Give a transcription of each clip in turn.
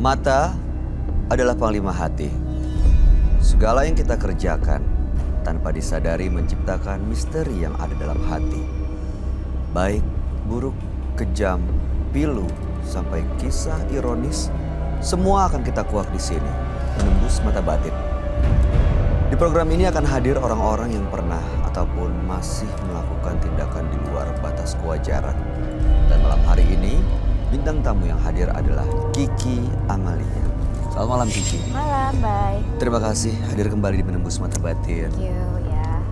Mata adalah panglima hati. Segala yang kita kerjakan tanpa disadari menciptakan misteri yang ada dalam hati. Baik, buruk, kejam, pilu, sampai kisah ironis, semua akan kita kuak di sini, menembus mata batin. Di program ini akan hadir orang-orang yang pernah ataupun masih melakukan tindakan di luar batas kewajaran. Dan malam hari ini, bintang tamu yang hadir adalah Kiki Amalia. Selamat malam Kiki. Malam, bye. Terima kasih hadir kembali di Menembus Mata Batin. Thank you, ya.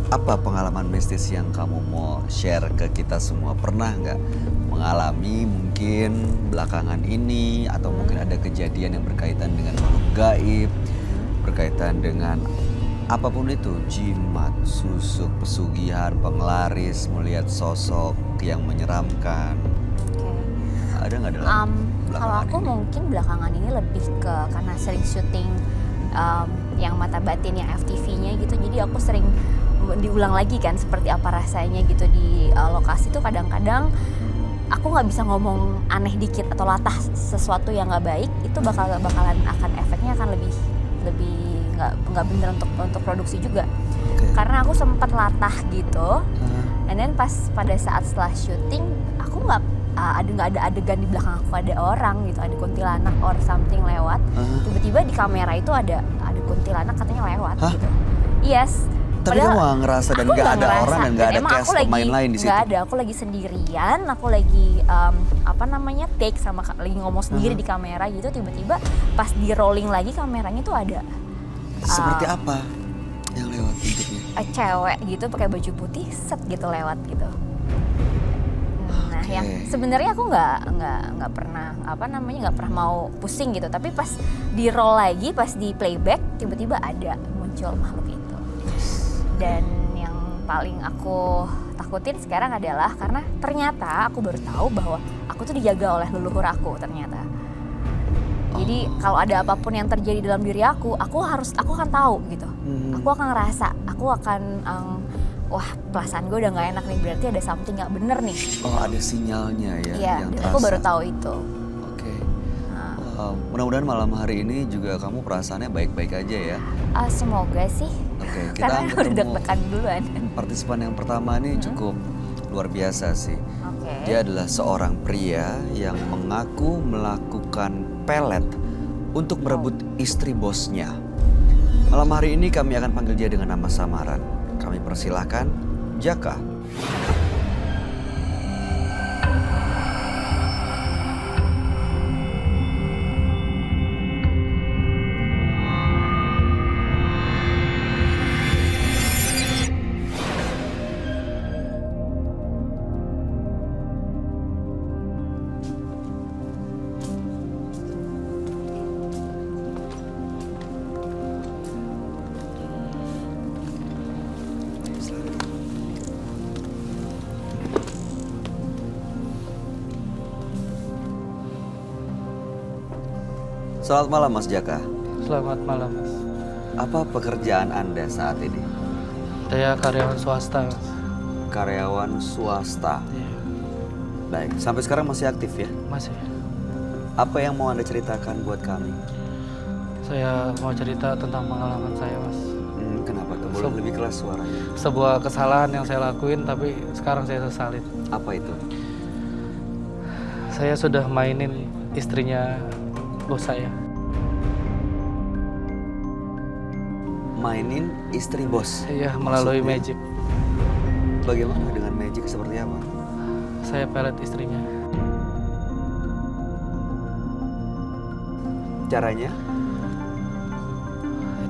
Apa pengalaman mistis yang kamu mau share ke kita semua? Pernah nggak mengalami mungkin belakangan ini atau mungkin ada kejadian yang berkaitan dengan makhluk gaib, berkaitan dengan apapun itu, jimat, susuk, pesugihan, penglaris, melihat sosok yang menyeramkan. Ada nggak dalam Kalau aku ini? mungkin belakangan ini lebih ke karena sering syuting yang Mata Batin, yang FTV-nya gitu. Jadi aku sering diulang lagi kan seperti apa rasanya gitu di lokasi tuh. Kadang-kadang aku nggak bisa ngomong aneh dikit atau latah sesuatu yang nggak baik, itu bakalan akan efeknya akan lebih nggak bener untuk produksi juga. Karena aku sempat latah gitu. And then pada saat setelah syuting aku nggak ada adegan di belakang aku ada orang gitu, ada kuntilanak or something lewat. Tiba-tiba di kamera itu ada kuntilanak katanya lewat gitu. Yes. Tapi kamu nggak ngerasa dan nggak ada orang dan nggak ada cast pemain lain di situ? Nggak ada, aku lagi sendirian, aku lagi take sama lagi ngomong sendiri di kamera gitu. Tiba-tiba pas di rolling lagi kameranya tuh ada. Seperti apa yang lewat bentuknya? Cewek gitu pakai baju putih set gitu lewat gitu. Nah, yang sebenarnya aku nggak pernah nggak pernah mau pusing gitu, tapi pas di roll lagi, pas di playback tiba-tiba ada muncul makhluk itu. Dan yang paling aku takutin sekarang adalah karena ternyata aku baru tahu bahwa aku tuh dijaga oleh leluhur aku ternyata. Jadi kalau ada apapun yang terjadi dalam diri aku akan tahu gitu. Aku akan ngerasa, aku akan wah, perasaan gue udah gak enak nih, berarti ada something gak bener nih. Oh, ada sinyalnya ya yang terasa. Aku baru tahu itu. Oke. Mudah-mudahan malam hari ini juga kamu perasaannya baik-baik aja ya. Semoga sih. Oke, Karena kita udah deg-degan duluan. Partisipan yang pertama ini cukup luar biasa sih. Dia adalah seorang pria yang mengaku melakukan pelet untuk merebut istri bosnya. Malam hari ini kami akan panggil dia dengan nama samaran. Kami persilahkan Jaka. Selamat malam Mas Jaka. Selamat malam Mas. Apa pekerjaan Anda saat ini? Saya karyawan swasta Mas. Karyawan swasta. Iya. Baik, sampai sekarang masih aktif ya? Masih. Apa yang mau Anda ceritakan buat kami? Saya mau cerita tentang pengalaman saya Mas. Kenapa tuh? Boleh lebih keras suaranya? Sebuah kesalahan yang saya lakuin tapi sekarang saya sesalin. Apa itu? Saya sudah mainin istrinya bos saya. Mainin istri bos? Iya, melalui Maksudnya? magic. Bagaimana dengan magic, seperti apa? Saya pelet istrinya. Caranya?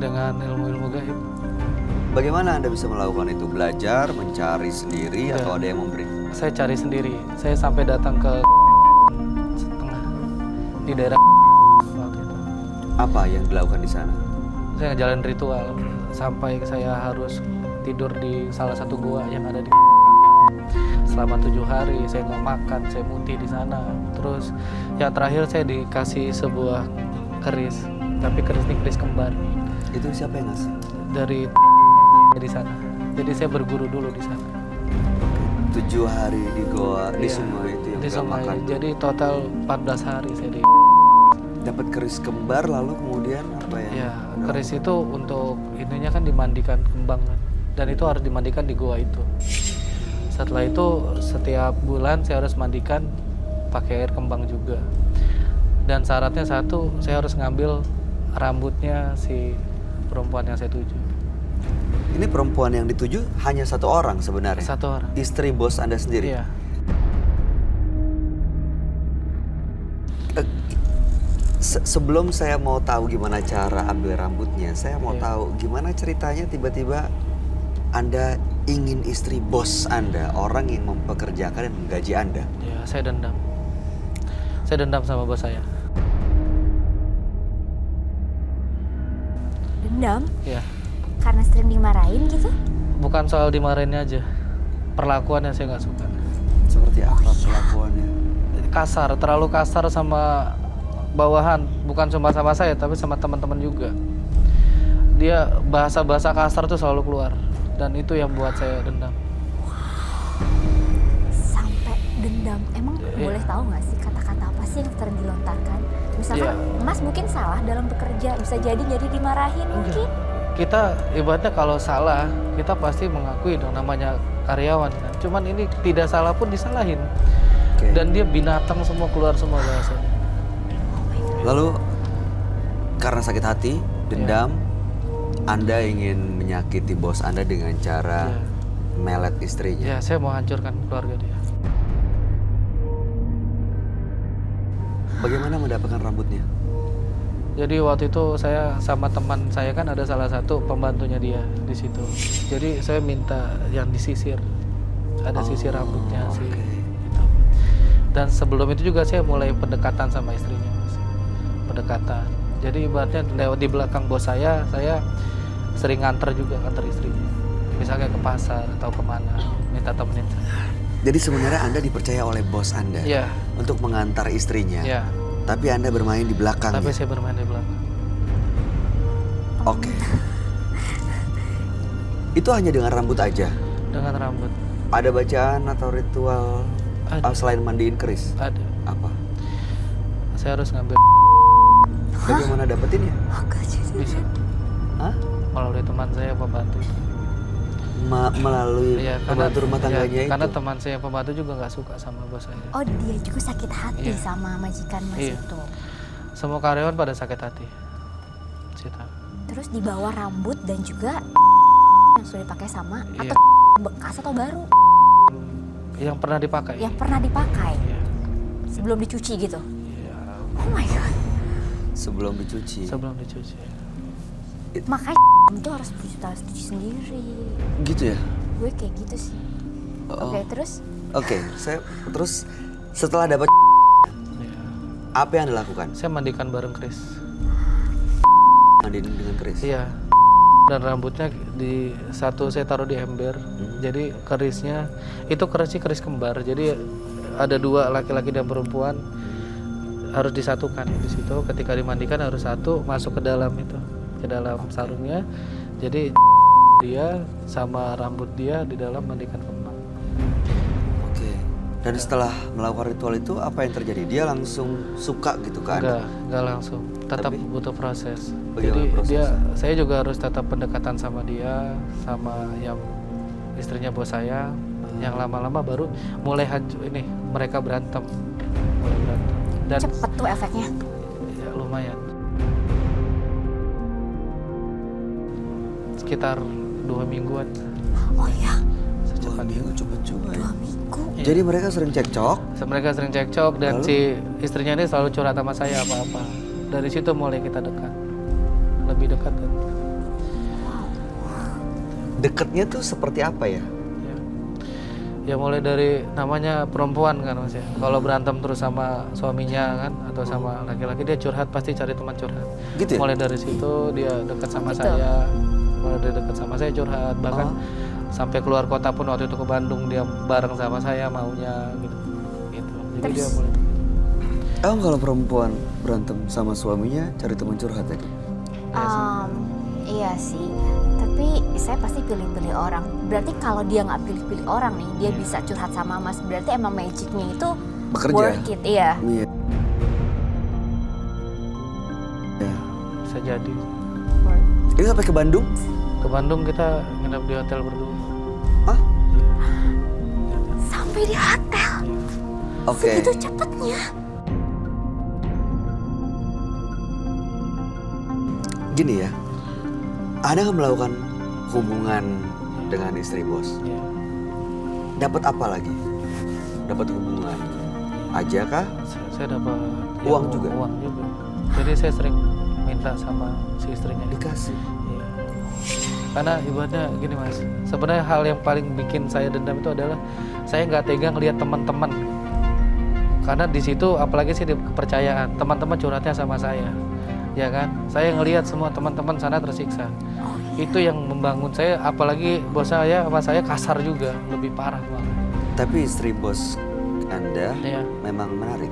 Dengan ilmu-ilmu gaib. Bagaimana Anda bisa melakukan itu? Belajar, mencari sendiri, atau ada yang memberi? Saya cari sendiri. Saya sampai datang ke setengah di daerah waktu itu. Apa yang dilakukan di sana? Saya ngejalanin ritual sampai saya harus tidur di salah satu gua yang ada di selama 7 hari. Saya nggak makan, saya mutih di sana. Terus yang terakhir saya dikasih sebuah keris, tapi keris ini keris kembar. Itu siapa yang ngasih? Dari di sana. Jadi saya berguru dulu di sana. 7 hari di goa, di Iya, Sumai itu yang di nggak Sumai. makan. Jadi total 14 hari saya di. dapat keris kembar lalu kemudian apa ya? Ya, keris itu untuk ininya kan dimandikan kembang kan. Dan itu harus dimandikan di gua itu. Setelah itu setiap bulan saya harus mandikan pakai air kembang juga. Dan syaratnya satu, saya harus ngambil rambutnya si perempuan yang saya tuju. Ini perempuan yang dituju hanya satu orang sebenarnya. Satu orang. Istri bos Anda sendiri. Iya. Sebelum saya mau tahu gimana cara ambil rambutnya, saya mau Iya. tahu gimana ceritanya tiba-tiba Anda ingin istri bos Anda, orang yang mempekerjakan dan menggaji Anda. Ya, saya dendam. Saya dendam sama bos saya. Dendam Ya, karena sering dimarahin gitu? bukan soal dimarahinnya aja. Perlakuannya saya nggak suka. Seperti apa perlakuannya? Kasar, terlalu kasar sama bawahan. Bukan cuma sama saya, tapi sama teman-teman juga. Dia bahasa-bahasa kasar tuh selalu keluar. Dan itu yang buat saya dendam. Sampai dendam. Emang Iya. boleh tahu nggak sih kata-kata apa sih yang sering dilontarkan? Misalkan Iya. Mas mungkin salah dalam bekerja, bisa jadi dimarahin mungkin. Kita ibaratnya kalau salah, kita pasti mengakui dong namanya karyawan kan. Cuman ini tidak salah pun disalahin. Oke. Dan dia binatang semua, keluar semua bahasanya. Lalu karena sakit hati, dendam, Anda ingin menyakiti bos Anda dengan cara Iya. melet istrinya. Ya, saya mau hancurkan keluarga dia. Bagaimana mendapatkan rambutnya? Jadi waktu itu saya sama teman saya kan ada salah satu pembantunya dia di situ. Jadi saya minta yang disisir, ada sisir rambutnya sih. oke. Gitu. Dan sebelum itu juga saya mulai pendekatan sama istrinya, Mas. Pendekatan. Jadi ibaratnya lewat di belakang bos saya sering nganter istrinya. Misalnya ke pasar atau kemana, minta temenin saya. Jadi sebenarnya Anda dipercaya oleh bos Anda Iya, untuk mengantar istrinya. iya. Tapi Anda bermain di belakangnya. Tapi saya bermain di belakang. Oke. Itu hanya dengan rambut aja. Dengan rambut. Ada bacaan atau ritual Ada. selain mandiin keris? Ada. Apa? Saya harus ngambil Bagaimana dapetinnya? bisa Hah? melalui teman saya pembantu. Melalui Iya, pembantu rumah tangganya itu. karena teman saya yang pembantu juga nggak suka sama bos saya. Oh, dia juga sakit hati Iya. sama majikan Mas Iya. itu. Semua karyawan pada sakit hati. Cita. Terus dibawa rambut dan juga yang sudah dipakai sama Iya. atau bekas atau baru Yang pernah dipakai. yang pernah dipakai Iya. sebelum dicuci gitu. Iya. Oh my god. Sebelum dicuci. Sebelum dicuci. Makanya itu harus cuci sendiri. Gitu ya? Gue kayak gitu sih. Oh. Oke, terus Oke, saya terus setelah dapat Iya. apa yang Anda lakukan? Saya mandikan bareng Chris. Mandiin dengan keris. Iya. Dan rambutnya di satu saya taruh di ember. Jadi kerisnya itu keris kembar. Jadi ada dua laki-laki dan perempuan harus disatukan di situ. Ketika dimandikan harus satu masuk ke dalam itu, ke dalam sarungnya. Jadi dia sama rambut dia di dalam mandikan kembang. Oke. Dan setelah melakukan ritual itu apa yang terjadi? Dia langsung suka gitu kan? Enggak langsung. Tetap Tapi? butuh proses. Bagaimana Jadi prosesnya? saya juga harus tetap pendekatan sama dia, sama yang istrinya bos saya. Yang lama-lama baru mulai mereka berantem. Mulai berantem. Dan cepet tuh efeknya. ya, lumayan. Sekitar 2 mingguan Oh ya, secepatnya. Cepet juga ya. 2 minggu. Jadi mereka sering cekcok. Mereka sering cekcok dan Lalu? si istrinya ini selalu curhat sama saya apa-apa. Dari situ mulai kita dekat. Lebih dekat kan. Deketnya tuh seperti apa ya? Ya mulai dari namanya perempuan kan Mas ya. Kalau berantem terus sama suaminya kan atau sama laki-laki dia curhat pasti cari teman curhat. Gitu ya? Mulai dari situ dia dekat sama gitu? saya. Mulai dari dekat sama saya curhat bahkan sampai keluar kota pun waktu itu ke Bandung dia bareng sama saya maunya gitu. Gitu. Jadi dia Terus? mulai Kalau perempuan berantem sama suaminya cari teman curhat tadi. Iya sih, tapi saya pasti pilih-pilih orang. Berarti kalau dia nggak pilih-pilih orang nih, dia bisa curhat sama Mas. Berarti emang magicnya itu Bekerja. work it, iya. Iya. bisa jadi. Ini sampai ke Bandung? Ke Bandung kita nginep di hotel berdua. Hah? Sampai di hotel. Oke. Segitu cepatnya. Gini ya, Anda melakukan hubungan dengan istri bos. Iya. Dapat apa lagi? Dapat hubungan aja kah? Saya dapat Uang juga? Uang juga. Jadi saya sering minta sama si istrinya. Dikasih. Iya. Karena ibaratnya gini mas, sebenarnya hal yang paling bikin saya dendam itu adalah saya nggak tega ngelihat teman-teman. Karena di situ apalagi sih di kepercayaan, teman-teman curhatnya sama saya, ya kan? Saya ngelihat semua teman-teman sana tersiksa. Itu yang membangun saya, apalagi bos saya sama saya kasar juga, lebih parah banget. Tapi istri bos Anda Iya, memang menarik.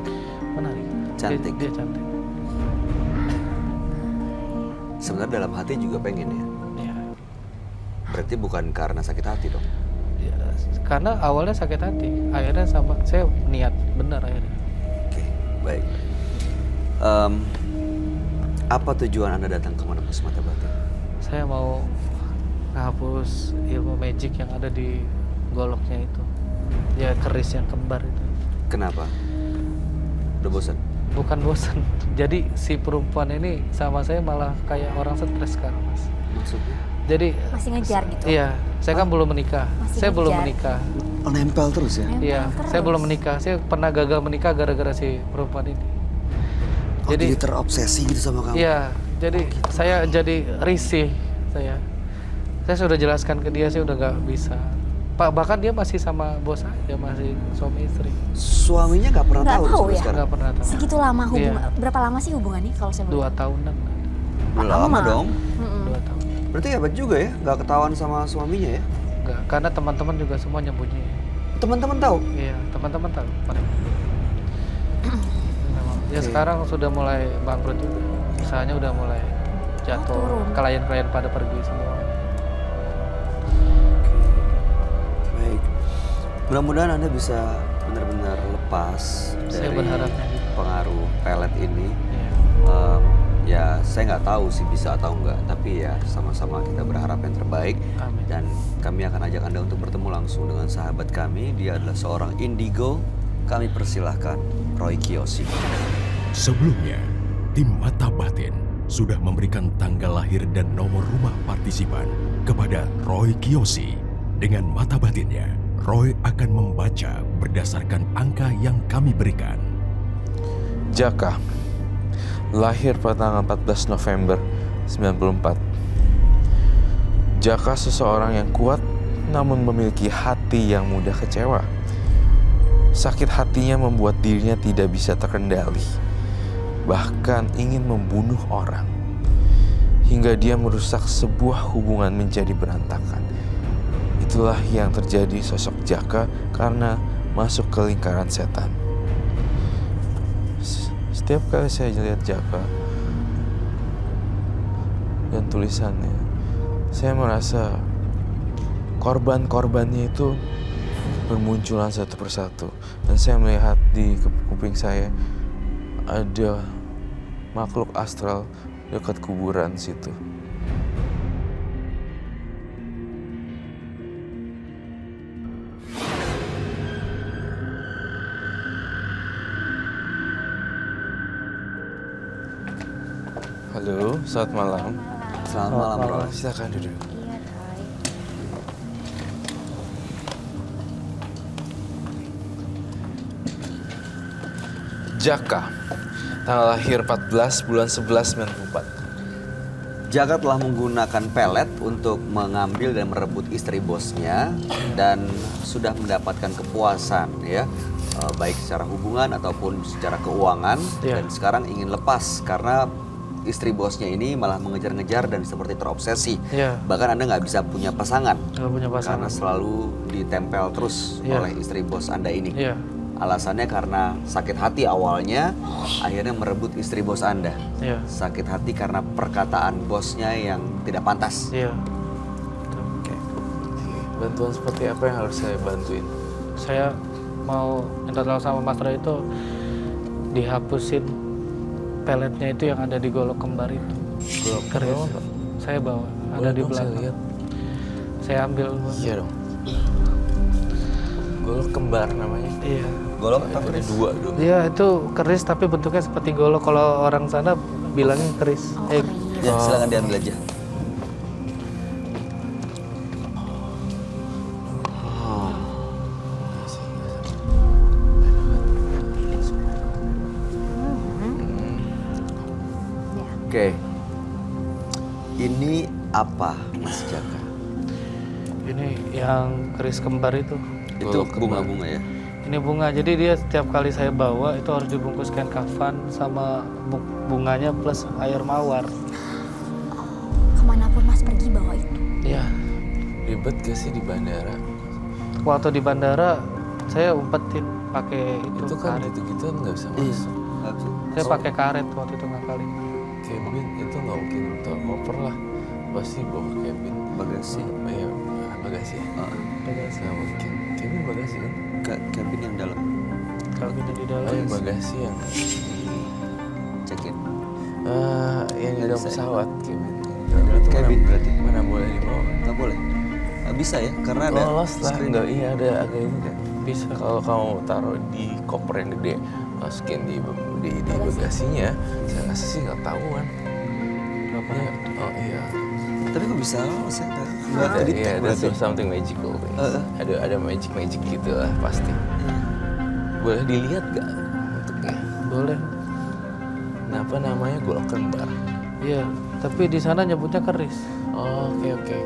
menarik. Cantik. Dia cantik. Sebenarnya dalam hati juga pengen ya. Iya. Berarti bukan karena sakit hati dong. Ya, karena awalnya sakit hati, akhirnya sama saya niat benar akhirnya. Oke, baik. Apa tujuan Anda datang ke Menembus Mata Batin? Saya mau ngapus ilmu magic yang ada di goloknya itu, ya keris yang kembar itu. Kenapa? Udah bosan? Bukan bosan, jadi si perempuan ini sama saya malah kayak orang stres sekarang mas. Maksudnya? Jadi Masih ngejar gitu. iya, saya kan belum menikah. Masih Saya belum ngejar. menikah. Oh, nempel terus ya? Nempel Iya, terus. saya belum menikah. Saya pernah gagal menikah gara-gara si perempuan ini. Jadi terobsesi gitu sama kamu? Iya, jadi saya jadi risih saya. Saya sudah jelaskan ke dia, saya udah nggak bisa. Pak, bahkan dia masih sama bos saya, masih suami istri. Suaminya nggak pernah Nggak tahu tahu sampai ya? sekarang? Nggak pernah tahu. Segitu lama hubungan. Iya. Berapa lama sih hubungannya kalau saya 2 boleh? tahunan. Lama Lama. dong. Mm-mm. 2 tahun. Berarti hebat juga ya, nggak ketahuan sama suaminya ya? Enggak, karena teman-teman juga semua nyembunyi. Teman-teman tahu? Iya, teman-teman tahu. Mereka. Memang. Ya Oke. sekarang sudah mulai bangkrut juga. Usahanya udah mulai jatuh. turun. Klien-klien pada pergi semua. Baik. Mudah-mudahan Anda bisa benar-benar lepas Saya dari berharapnya gitu. pengaruh pelet ini. Iya. Ya, saya nggak tahu sih bisa atau enggak, tapi ya sama-sama kita berharap yang terbaik. Amin. Dan kami akan ajak Anda untuk bertemu langsung dengan sahabat kami. Dia adalah seorang indigo. Kami persilahkan Roy Kiyoshi. Sebelumnya, tim Mata Batin sudah memberikan tanggal lahir dan nomor rumah partisipan kepada Roy Kiyoshi. Dengan mata batinnya, Roy akan membaca berdasarkan angka yang kami berikan. Jaka, lahir pada tanggal 14 November 94. Jaka seseorang yang kuat namun memiliki hati yang mudah kecewa. Sakit hatinya membuat dirinya tidak bisa terkendali, bahkan ingin membunuh orang. Hingga dia merusak sebuah hubungan menjadi berantakan. Itulah yang terjadi sosok Jaka karena masuk ke lingkaran setan. Setiap kali saya lihat Jaka dan tulisannya, saya merasa korban-korbannya itu bermunculan satu persatu. Dan saya melihat di kuping saya ada makhluk astral dekat kuburan situ. Halo, selamat malam. Selamat malam, Roy. Silakan duduk. Iya, Roy. Jaka, tanggal lahir 14 bulan 11 94. Jaka telah menggunakan pelet untuk mengambil dan merebut istri bosnya dan sudah mendapatkan kepuasan ya, baik secara hubungan ataupun secara keuangan. Iya. Dan sekarang ingin lepas karena istri bosnya ini malah mengejar-ngejar dan seperti terobsesi. Iya. Bahkan Anda nggak bisa punya pasangan Kalau punya karena pasangan. selalu ditempel terus Iya. oleh istri bos Anda ini. Iya. Alasannya karena sakit hati awalnya, akhirnya merebut istri bos Anda. Iya. Sakit hati karena perkataan bosnya yang tidak pantas. Iya. Oke. Bantuan seperti apa yang harus saya bantuin? Saya mau minta tolong sama Mas Roy itu dihapusin peletnya itu yang ada di golok kembar itu. Golok keris. bawa nggak? Saya bawa, ada Boleh di dong saya belakang. lihat. Saya ambil. Iya dong. Golok kembar namanya. Iya. Golok Ada apa keris? dua dong. Iya, itu keris tapi bentuknya seperti golok. Kalau orang sana bilangnya keris. Oh, keris. Ya, silakan diambil aja. Ya. Oke. Ini apa, Mas Jaka? Ini yang keris kembar itu. Itu Golok kembar. bunga-bunga ya? Ini bunga, jadi dia setiap kali saya bawa itu harus dibungkus kain kafan sama bunganya plus air mawar. Kemanapun Mas pergi bawa itu. Iya. Ribet gak sih di bandara? Waktu di bandara saya umpetin pakai Itu kan karet. gitu-gitu nggak bisa Iya. masuk. Saya pakai karet waktu itu ngakalin. Cabin itu nggak mungkin bawa koper lah. Pasti bawa cabin. Bagasi. Iya, bagasi. Bagasi. Nggak mungkin. Cabin bagasi kan? Cabin yang dalam. Kabin di dalam. Oh, yang bagasi yang Check-in. yang di dalam Bisa. pesawat cabin. Cabin berarti. Mana boleh dibawa? Nggak boleh. Nggak bisa ya, karena ada Lolos lah, screen. enggak, iya ada agak ini kan. Bisa. Kalau kamu taruh di koper yang gede, masukin di bagasinya, saya rasa sih nggak tahuan. Ya, oh iya. Tapi kok bisa lolos ya? Nggak Ada, kedetek iya, berarti. that's something magical things. Heeh. Ada magic gitu lah pasti. Boleh dilihat gak bentuknya? Boleh. Kenapa namanya golok kembar? Iya, tapi di sana nyebutnya keris. Oh, oke.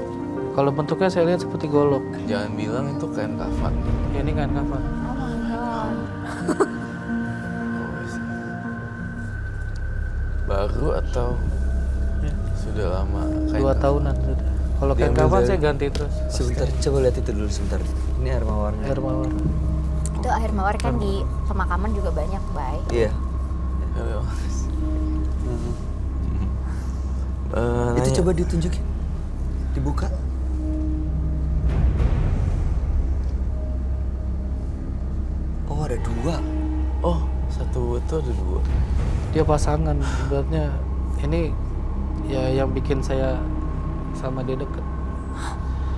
Kalau bentuknya saya lihat seperti golok. Jangan bilang itu kain kafan. Ya, ini kan kafan. Oh my god. Oh, iya. Baru atau Ya. sudah lama? 2 tahunan sudah. Kalau kain Diambil kafan dari- saya ganti terus. Sebentar, coba lihat itu dulu sebentar. Ini air mawarnya. Air mawar. Itu air mawar kan di pemakaman juga banyak, Bay. Iya. Ayo, Mas. Itu Nanya. coba ditunjukin. Dibuka. Oh, ada dua. Oh, satu itu ada dua. Dia pasangan, ibaratnya ini ya yang bikin saya sama dia deket.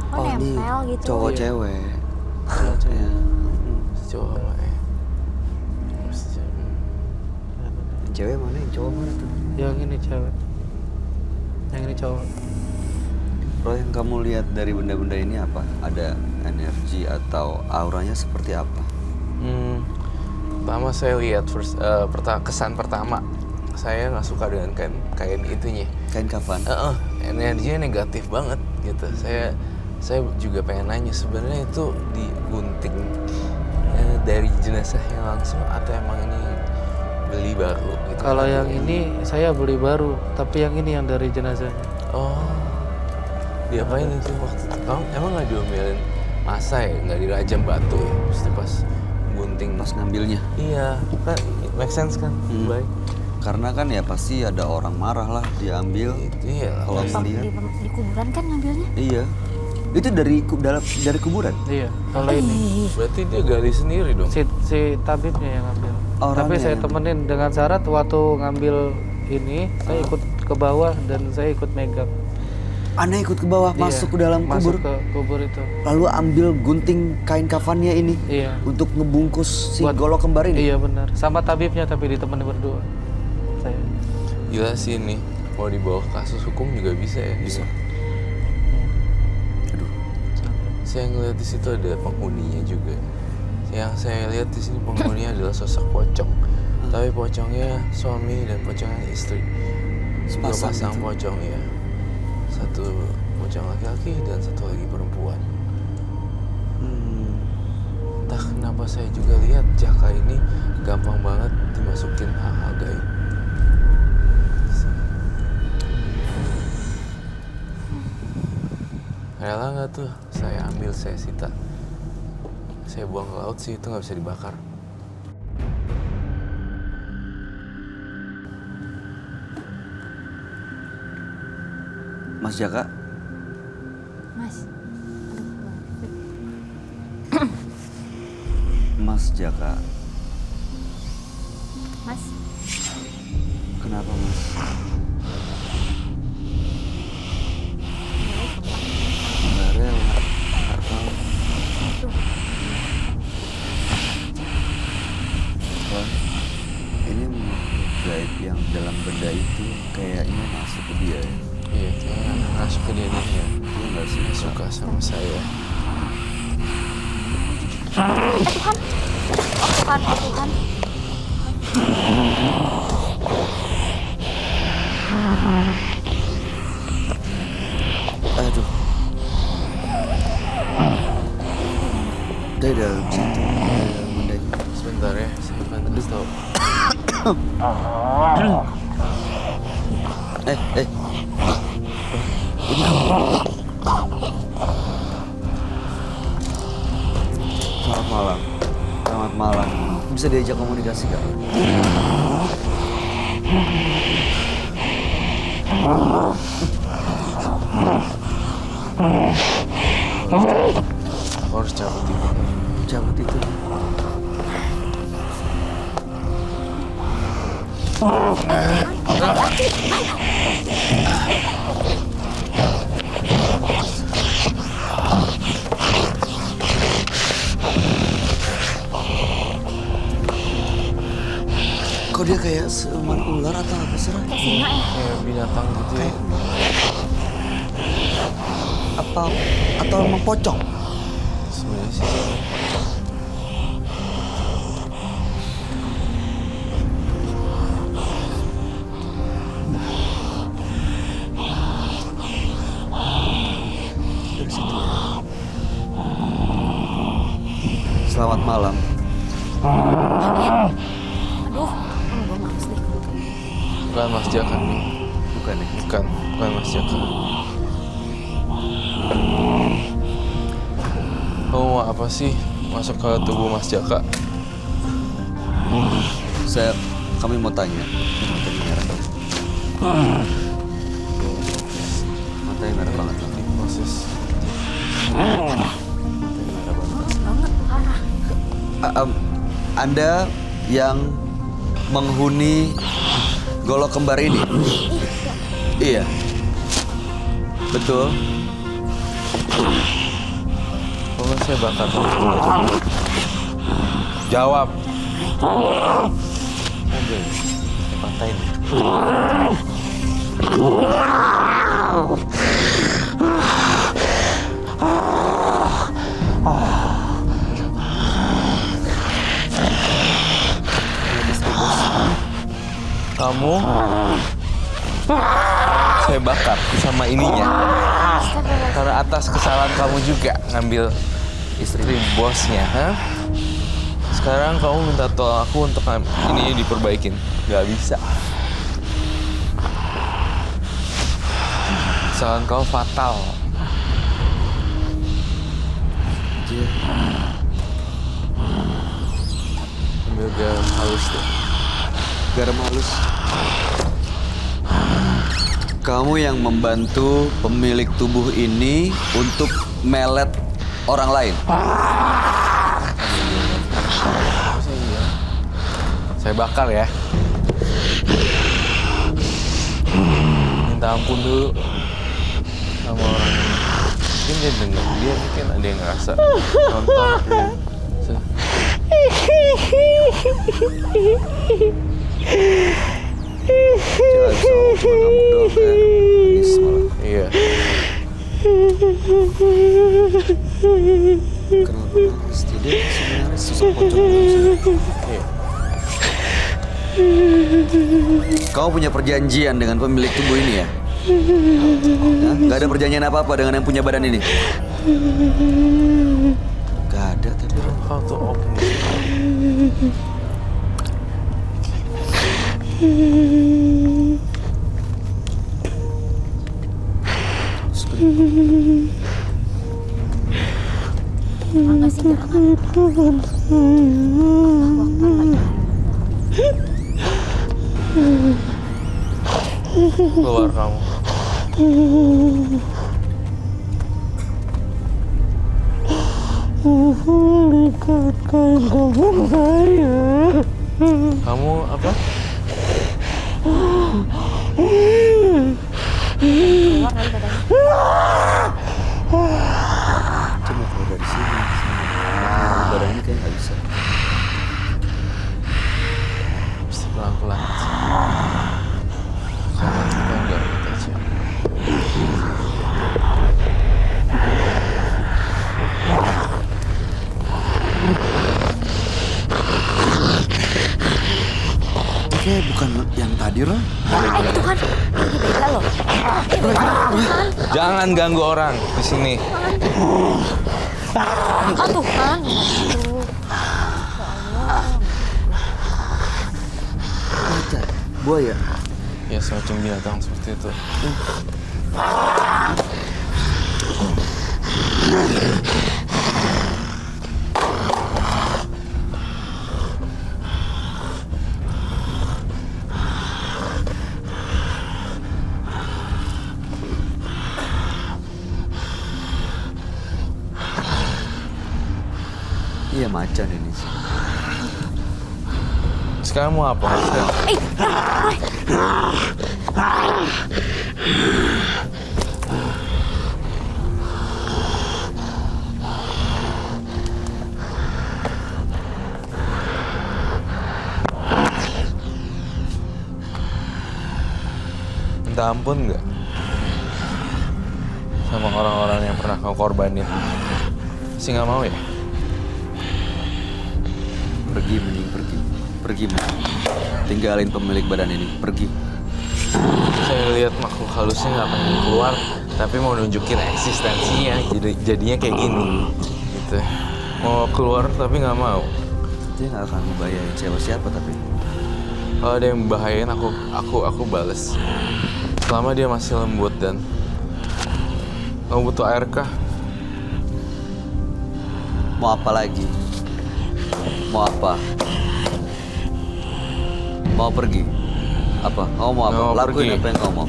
Oh, ini nempel gitu. cowok Iya. cewek. Kalau saya Ya. Cowok sama Mas, Yang cewek mana, yang cowok mana tuh? yang ini cewek, yang ini cowok. Roy, yang kamu lihat dari benda-benda ini apa? Ada energi atau auranya seperti apa? Pertama saya lihat kesan pertama, saya nggak suka dengan kain itunya. Kain kafan. Energinya negatif banget gitu. Saya juga pengen nanya, sebenarnya itu digunting dari jenazahnya langsung atau emang ini beli baru gitu? Kalau yang ini saya beli baru, tapi yang ini yang dari jenazahnya. Oh, diapain itu waktu itu? Kamu emang nggak diomelin masa ya, nggak dirajam batu ya? Pasti pas gunting. Pas ngambilnya. Iya, kan make sense kan? Baik. Karena kan ya pasti ada orang marah lah diambil. Iya. Kalau Pas melihat. di kuburan kan ngambilnya. Iya. Itu dari kuburan. Iya, kalau ini Berarti dia gali sendiri dong. si tabibnya yang ngambil. Orangnya Tapi saya yang- temenin dengan syarat waktu ngambil ini saya ikut ke bawah dan saya ikut megang. Aneh ikut ke bawah, Iya, masuk ke dalam kubur. masuk ke kubur itu. Lalu ambil gunting kain kafannya ini Iya. untuk ngebungkus si Buat- golok kembar ini. Iya benar. Sama tabibnya tapi ditemenin berdua. Saya. Gila sih ini. Mau dibawa ke kasus hukum juga bisa ya? Bisa. Saya ngeliat di situ ada penghuninya juga. Yang saya lihat di sini penghuninya adalah sosok pocong. Tapi pocongnya suami dan pocongnya istri. Dua Sepasang pasang gitu. pocong ya. Satu pocong laki-laki dan satu lagi perempuan. Entah kenapa saya juga lihat Jaka ini gampang banget dimasukin hal-hal gaib. Rela nggak tuh saya ambil, saya sita, saya buang ke laut sih, itu nggak bisa dibakar. Mas Jaka, Mas. Mas Jaka, Mas. kenapa Mas? gaib yang dalam benda itu kayaknya masuk ke dia ya. Iya, kayaknya masuk ke dia nih ya. Dia nggak Dia suka. suka sama saya. Tuhan. Oh Tuhan, oh Tuhan. Aduh. Dia dalam situ. Dalam bendanya. Sebentar ya, saya bantu kasih tahu. Eh. Selamat malam. Selamat malam. Bisa diajak komunikasi gak? Aku harus cabut ini. Cabut itu. Kok dia kayak seuman ular atau apa sih? Ray? Singa ya. Kayak binatang gitu ya. Atau emang pocong? Sebenarnya sih. Dari situ. Selamat malam. Aduh, gue males deh. Bukan Mas Jaka nih. Bukan ya? Bukan Mas Jaka. Kamu mau apa sih masuk ke tubuh Mas Jaka? Kami mau tanya. Matanya merah. Matanya merah banget. Di proses. Matanya merah banget. Males banget, parah. Anda yang menghuni golok kembar ini? Iya. Betul. Kalau saya bakar. Jawab. Mobil. Saya patahin. Kamu saya bakar sama ininya. Karena atas kesalahan kamu juga ngambil istri bosnya, ha? Sekarang kamu minta tolong aku untuk ini diperbaikin. Gak bisa. Kesalahan kau fatal. Ambil garam halus deh. Garam halus. Kamu yang membantu pemilik tubuh ini untuk melet orang lain. Saya bakar ya. Minta ampun dulu sama orang ini. Mungkin dia denger, dia mungkin ada yang ngerasa nonton. Cuma bisa cuma ngamuk doang kan. Nangis malah. Iya. Kenapa nangis? Jadi sebenarnya sosok pocong. Iya. Kamu punya perjanjian dengan pemilik tubuh ini ya? Hah? Gak ada perjanjian apa-apa dengan yang punya badan ini? Gak ada tapi How to open it? Enggak sih, jangan. Keluar kamu. Kamu apa? Keluar kali badannya. coba kalau dari sini. Badan ini kayak gak bisa. Mesti pelan-pelan. yang tadi, Roy. Itu kan, ini beda loh. Ini beda kan. Jangan ganggu orang di sini. Tuh kan. Aduh. Macan, buaya. Ya semacam binatang seperti itu. Iya, macan ini sih. Sekarang mau apa? Minta ampun nggak sama orang-orang yang pernah kau korbanin? Masih nggak mau ya? Pergi, mending pergi. Pergi, mending. Tinggalin pemilik badan ini. Pergi. Saya lihat makhluk halusnya nggak pengen keluar, tapi mau nunjukin eksistensinya. Jadinya kayak gini, gitu. Mau keluar tapi nggak mau. Dia nggak akan membahayain siapa-siapa, tapi Kalau ada yang membahayain, aku bales. Selama dia masih lembut dan kamu butuh air kah? mau apa lagi? Mau apa? Mau pergi? Apa? Kau mau apa? Mau Lakuin pergi. apa yang kau mau.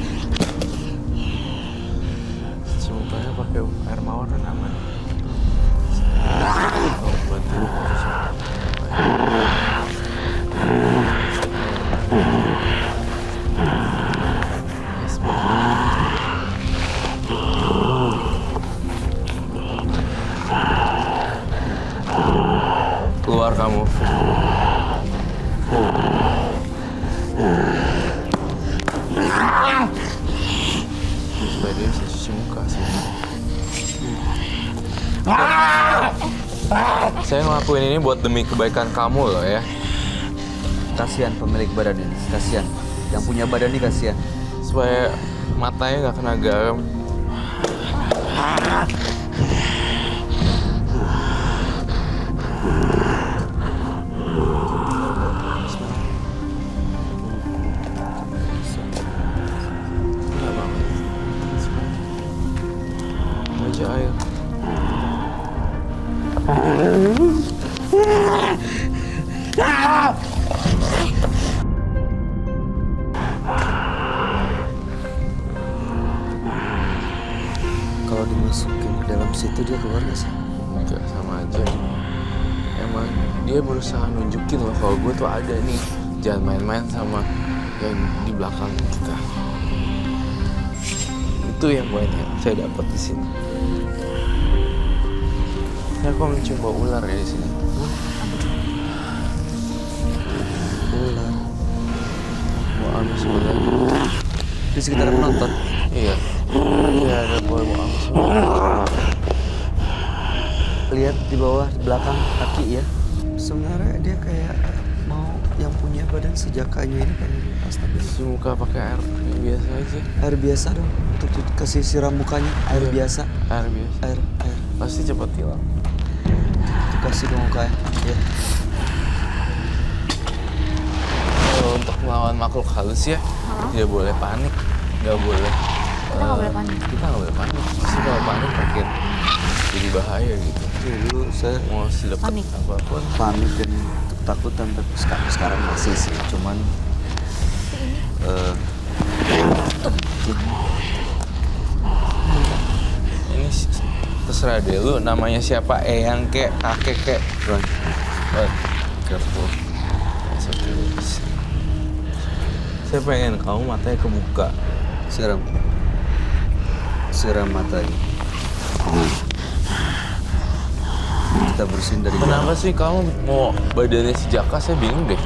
Cuci mukanya pakai air mawar dan aman. Oh, bantu. Keluar kamu. Supaya dia bisa cuci muka sih. Saya ngelakuin ini buat demi kebaikan kamu loh ya. Kasihan pemilik badan ini. Kasihan. Yang punya badan ini kasihan. Supaya matanya nggak kena garam. Nggak banget. Aja air. Kalau dimasukin ke dalam situ dia keluar nggak sih? Enggak, sama aja. Emang dia berusaha nunjukin loh kalau gue tuh ada nih. Jangan main-main sama yang di belakang kita. Itu yang poinnya saya dapat di sini. Saya kok mencoba ular ya di sini. Ular. Mau amis ular. Di sekitar penonton. Iya. Iya ada boy mau amis ular. Lihat di bawah, di belakang kaki ya. Sebenarnya dia kayak mau yang punya badan sejakanya ini pengen lepas, tapi Cuci muka pakai air yang biasa aja. air biasa dong. Untuk kasih siram mukanya, air Iya. biasa. Air biasa. Air. Pasti cepat hilang. Kasih dong mukanya. Ya. Kalau untuk melawan makhluk halus ya, tidak boleh panik, nggak boleh. Kita nggak boleh panik. Kita nggak boleh panik. Pasti kalau panik makin jadi bahaya gitu. Dulu saya Mau sedekat Panik. apapun. panik dan ketakutan, tapi sekarang masih sih. Cuman Ini terserah deh lu namanya siapa, Eyang kek, kakek kek. Ron, But careful. It's okay. Saya pengen kamu matanya kebuka. siram matanya. Kita bersihin dari Kenapa sih kamu mau badannya si Jaka? Saya bingung deh.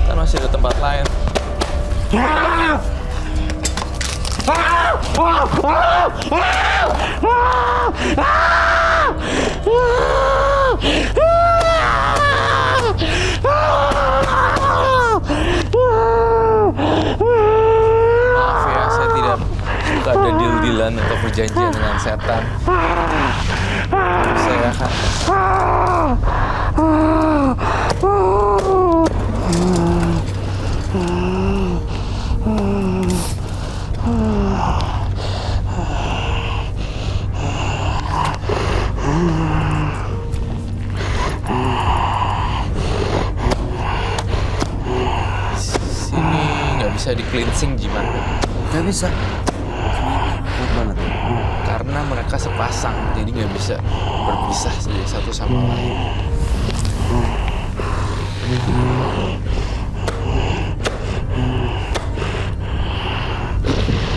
Kan masih ada tempat lain. perjanjian dengan setan. Saya akan sini nggak bisa di cleansing Jimat. Nggak bisa. Kuat banget. Karena mereka sepasang, jadi nggak bisa berpisah satu sama lain.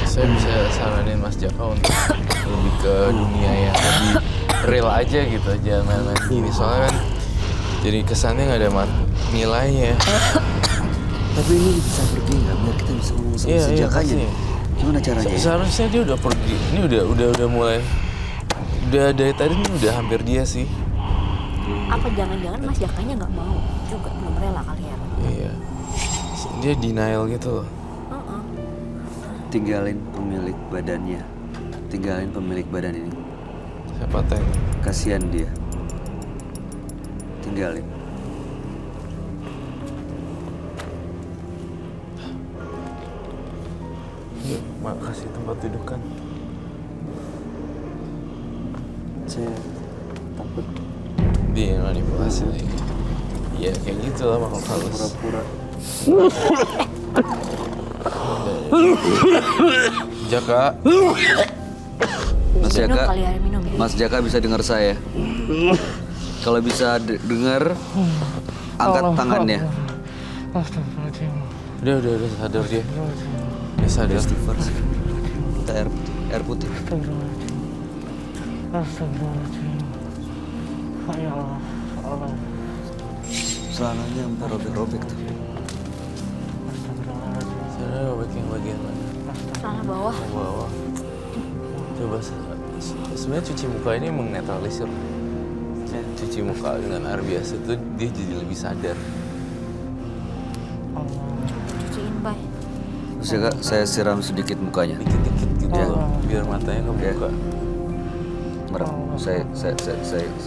Saya bisa saranin Mas Jaka untuk lebih ke dunia yang lebih real aja gitu, jangan main-main gini. Soalnya kan jadi kesannya nggak ada nilainya. Tapi ini bisa pergi nggak? Biar kita bisa ngomong sama si Jakanya. pasti. Gimana caranya? Seharusnya dia udah pergi. Ini udah mulai. Udah dari tadi ini udah hampir dia sih. Apa jangan-jangan Mas Jakanya nggak mau juga, belum rela kali ya? Iya. Dia denial gitu loh. Tinggalin pemilik badannya. Tinggalin pemilik badan ini. Siapa tahu. Kasihan dia. Tinggalin. Yuk, makasih tempat duduk kan. Saya takut Dia manipulasi lagi. Ya kayak gitu lah makhluk halus. pura-pura. Jaka. Mas Minum Jaka, kali ya, minum ya. Mas Jaka bisa dengar saya. Kalau bisa dengar, angkat tangannya. Udah sadar dia. Dia sadar. Istighfar. Kita air putih. Celananya sampai robek-robek tuh. Sadar robek yang bagian mana? Celana bawah. Ke bawah. Coba sebenarnya cuci muka ini mengnetralisir. Cuci muka dengan air biasa tuh dia jadi lebih sadar. Cuciin, Bay. Mas Jaka, saya siram sedikit mukanya. Dikit-dikit gitu Ya. loh, biar matanya kebuka. Merem. Saya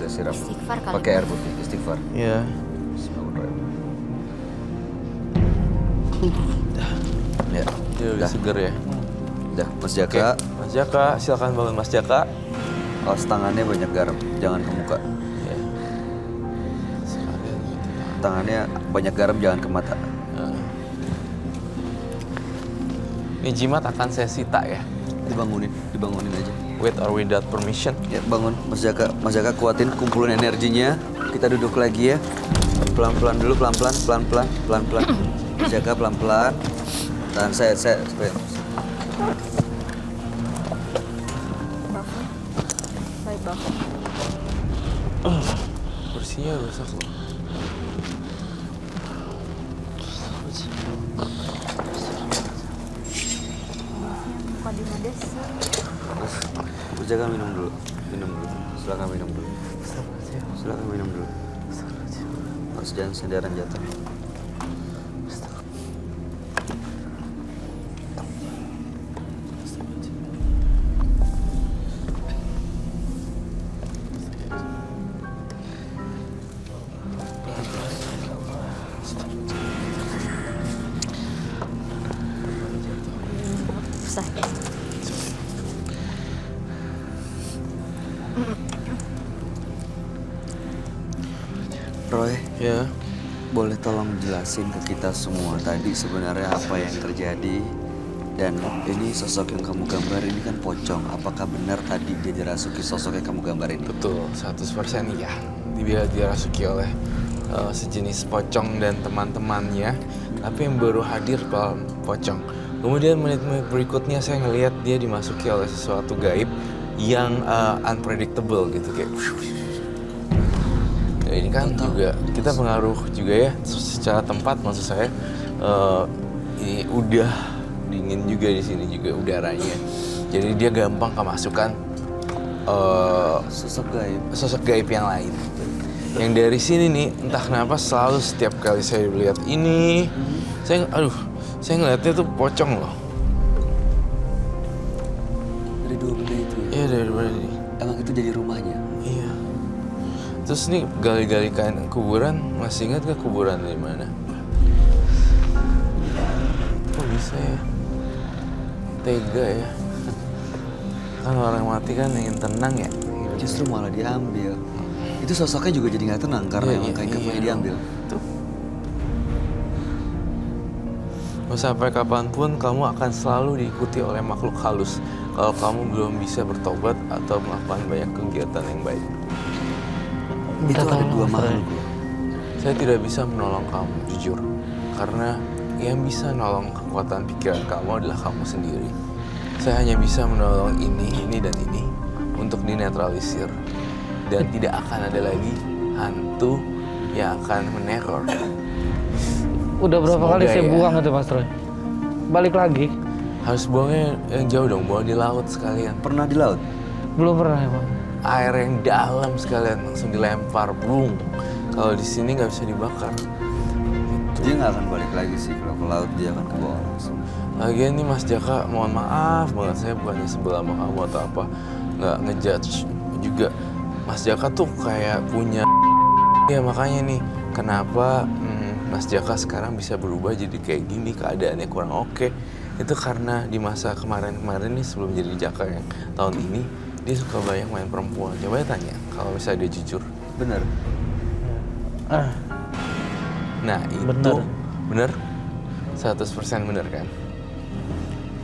siram. Istighfar kali. Pakai air putih. Istighfar. Iya. Ya, Dia udah dah. seger ya. Dah, Mas Oke, Jaka. Mas Jaka, silakan bangun Mas Jaka. Awas tangannya banyak garam, jangan ke muka. Ya. Sekalian gitu. Tangannya banyak garam, jangan ke mata. Ini jimat akan saya sita ya. Dibangunin aja. With or without permission. Ya, bangun, Mas Jaka. Mas Jaka kuatin, kumpulin energinya. Kita duduk lagi ya. Pelan-pelan dulu, pelan-pelan. Mas Jaka pelan-pelan. Tahan saya supaya. Baik, Bang. Kursinya rusak loh. Bukan di Mades. Mas Jaka minum dulu. Silakan minum dulu. Mas jangan senderan jatuh. Susah. Roy, Ya. boleh tolong jelasin ke kita semua tadi sebenarnya apa yang terjadi? Dan ini sosok yang kamu gambar ini kan pocong. Apakah benar tadi dia dirasuki sosok yang kamu gambar ini? Betul, 100% iya. Dia dirasuki oleh sejenis pocong dan teman-temannya. Tapi yang baru hadir pocong. Kemudian menit-menit berikutnya saya ngelihat dia dimasuki oleh sesuatu gaib yang unpredictable gitu kayak. Ya, ini kan juga kita pengaruh juga ya secara tempat maksud saya. Ini udah dingin juga di sini juga udaranya. Jadi dia gampang kemasukan sosok gaib yang lain. Yang dari sini nih entah kenapa selalu setiap kali saya lihat ini saya ngeliatnya tuh pocong loh. Dari dulu benda itu. Iya dari Brady. Emang itu jadi rumahnya? Iya. Terus nih gali-gali kain kuburan, masih ingat gak kuburan dari mana? Kok bisa ya? Tega ya. Kan orang mati kan ingin tenang ya. Justru malah diambil. Itu sosoknya juga jadi nggak tenang karena emang kain kafannya diambil. Tuh. Mau sampai kapanpun kamu akan selalu diikuti oleh makhluk halus kalau kamu belum bisa bertobat atau melakukan banyak kegiatan yang baik. Itu ada dua Mas Roy. makhluk. Saya tidak bisa menolong kamu, jujur. Karena yang bisa menolong kekuatan pikiran kamu adalah kamu sendiri. Saya hanya bisa menolong ini, dan ini untuk dinetralisir. Dan tidak akan ada lagi hantu yang akan meneror. Udah berapa Semoga kali saya ya. buang itu Mas Roy. Balik lagi. Harus buangnya yang jauh dong, buang di laut sekalian. Pernah di laut? Belum pernah emang. Air yang dalam sekalian langsung dilempar, blung. Kalau di sini nggak bisa dibakar. Gitu. Dia nggak akan balik lagi sih kalau ke laut, dia akan ke bawah langsung. Lagian nih Mas Jaka, mohon maaf banget saya bukannya sebelah sama kamu atau apa, nggak ngejudge juga. Mas Jaka tuh kayak punya ya makanya nih kenapa Mas Jaka sekarang bisa berubah jadi kayak gini, keadaannya kurang oke. Itu karena di masa kemarin-kemarin nih sebelum jadi Jaka yang tahun ini dia suka banyak main perempuan. Coba tanya kalau misalnya dia jujur. Bener. Ah, Nah itu bener 100% bener kan.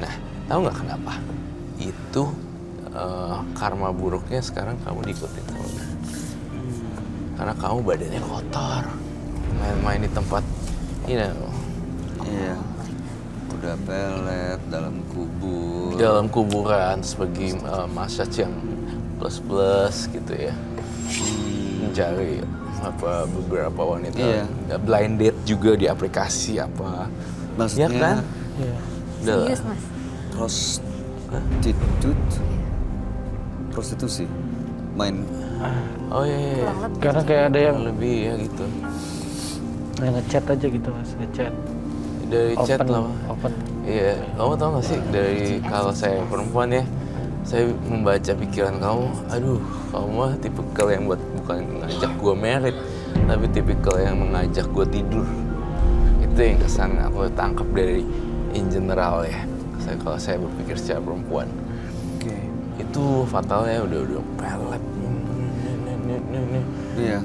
Nah tahu nggak kenapa? Itu karma buruknya sekarang kamu diikutin sama dia. Karena kamu badannya kotor, main-main di tempat Iya. Udah pelet dalam kubur. dalam kuburan sebagai massage yang plus gitu ya. Mencari apa beberapa wanita. Iya. Blind date juga di aplikasi apa. Maksudnya Ya kan? iya. Udah lah. Serius mas? Prostitusi. Main. Oh iya. Kurang lebih. Karena kayak ada yang Lebih ya gitu. ngechat aja gitu Mas, ngechat. Dari chat lah. Open. Iya, kamu tau gak sih dari kalau saya perempuan ya, saya membaca pikiran kamu. Aduh, kamu mah tipikal yang bukan ngajak gue merit, tapi tipikal yang mengajak gue tidur. Itu yang kesan aku tangkap dari in general ya. Kalau saya berpikir secara perempuan, Oke. itu fatalnya udah pelet. Iya.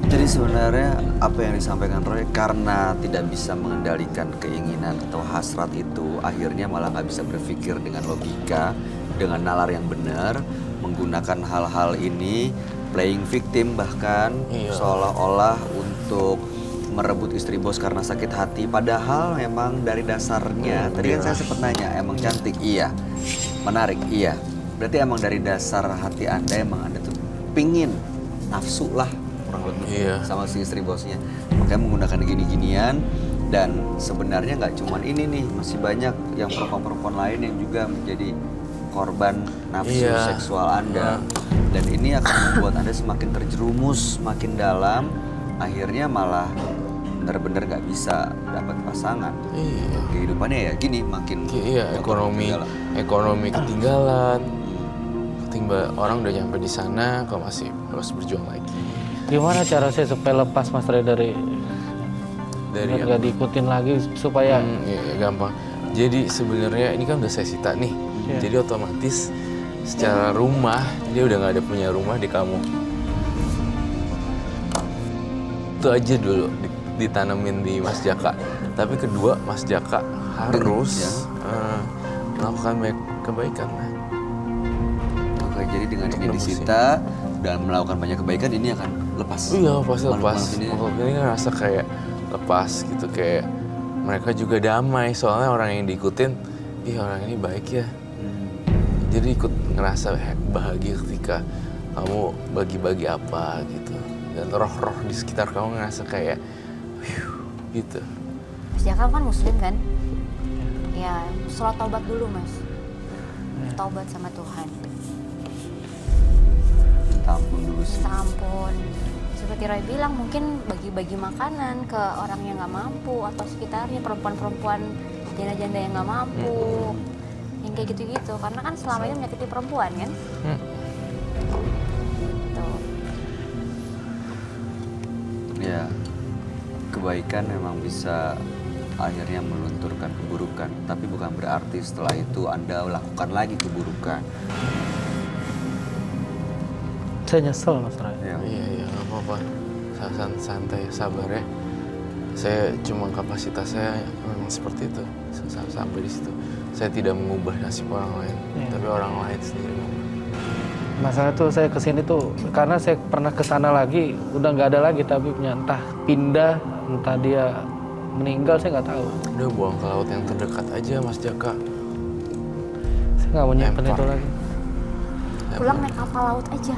Jadi sebenarnya apa yang disampaikan Roy karena tidak bisa mengendalikan keinginan atau hasrat itu, akhirnya malah nggak bisa berpikir dengan logika, dengan nalar yang benar, menggunakan hal-hal ini, playing victim bahkan Iya. seolah-olah untuk merebut istri bos karena sakit hati. Padahal memang dari dasarnya, tadi kan saya sempat nanya, emang cantik? Iya. Menarik? Iya. Berarti emang dari dasar hati Anda emang Anda tuh pingin, nafsu lah kurang lebih Iya. sama si istri bosnya. Makanya menggunakan gini-ginian dan sebenarnya nggak cuman ini nih, masih banyak yang perempuan-perempuan lain yang juga menjadi korban nafsu Iya. seksual Anda. Dan ini akan membuat Anda semakin terjerumus, makin dalam, akhirnya malah benar-benar nggak bisa dapat pasangan. Iya. Kehidupannya ya gini, makin Iya, ekonomi ketinggalan. Orang udah nyampe di sana, kok masih harus berjuang lagi. Gimana cara saya supaya lepas Mas Roy dari nggak diikutin lagi supaya Iya, gampang. Jadi sebenarnya ini kan udah saya sita nih. Iya. Jadi otomatis secara rumah dia udah nggak ada punya rumah di kamu. Itu aja dulu ditanemin di Mas Jaka. Tapi kedua Mas Jaka harus melakukan kebaikan. Oke, jadi dengan ini nebusin. disita dan melakukan banyak kebaikan, ini akan lepas. Iya pasti lepas. Makhluk-makhluk Makhluk ini kan rasa kayak lepas gitu, kayak mereka juga damai soalnya orang yang diikutin, ih orang ini baik ya. Jadi ikut ngerasa bahagia ketika kamu bagi-bagi apa gitu, dan roh-roh di sekitar kamu ngerasa kayak, gitu. Mas Jaka kan muslim kan? Ya, sholat taubat dulu mas. Taubat sama Tuhan. Minta ampun dulu sih. Minta ampun. Seperti Roy bilang, mungkin bagi-bagi makanan ke orang yang nggak mampu atau sekitarnya, perempuan-perempuan janda-janda yang nggak mampu. yang kayak gitu-gitu, karena kan selama ini menyakiti perempuan kan. Gitu. Ya, kebaikan memang bisa akhirnya melunturkan keburukan, tapi bukan berarti setelah itu Anda lakukan lagi keburukan. Saya nyesel Mas Roy. Ya. Iya, nggak apa-apa. Santai, sabar ya. Saya cuma kapasitas saya memang seperti itu. Sampai di situ. Saya tidak mengubah nasib orang lain, tapi orang lain sendiri mengubah. Masalah tuh saya kesini tuh karena saya pernah kesana lagi, udah nggak ada lagi tabibnya, entah pindah, entah dia meninggal, saya nggak tahu. Udah buang ke laut yang terdekat aja, Mas Jaka. Saya nggak mau nyimpen Lempar. itu lagi. Pulang naik kapal laut aja.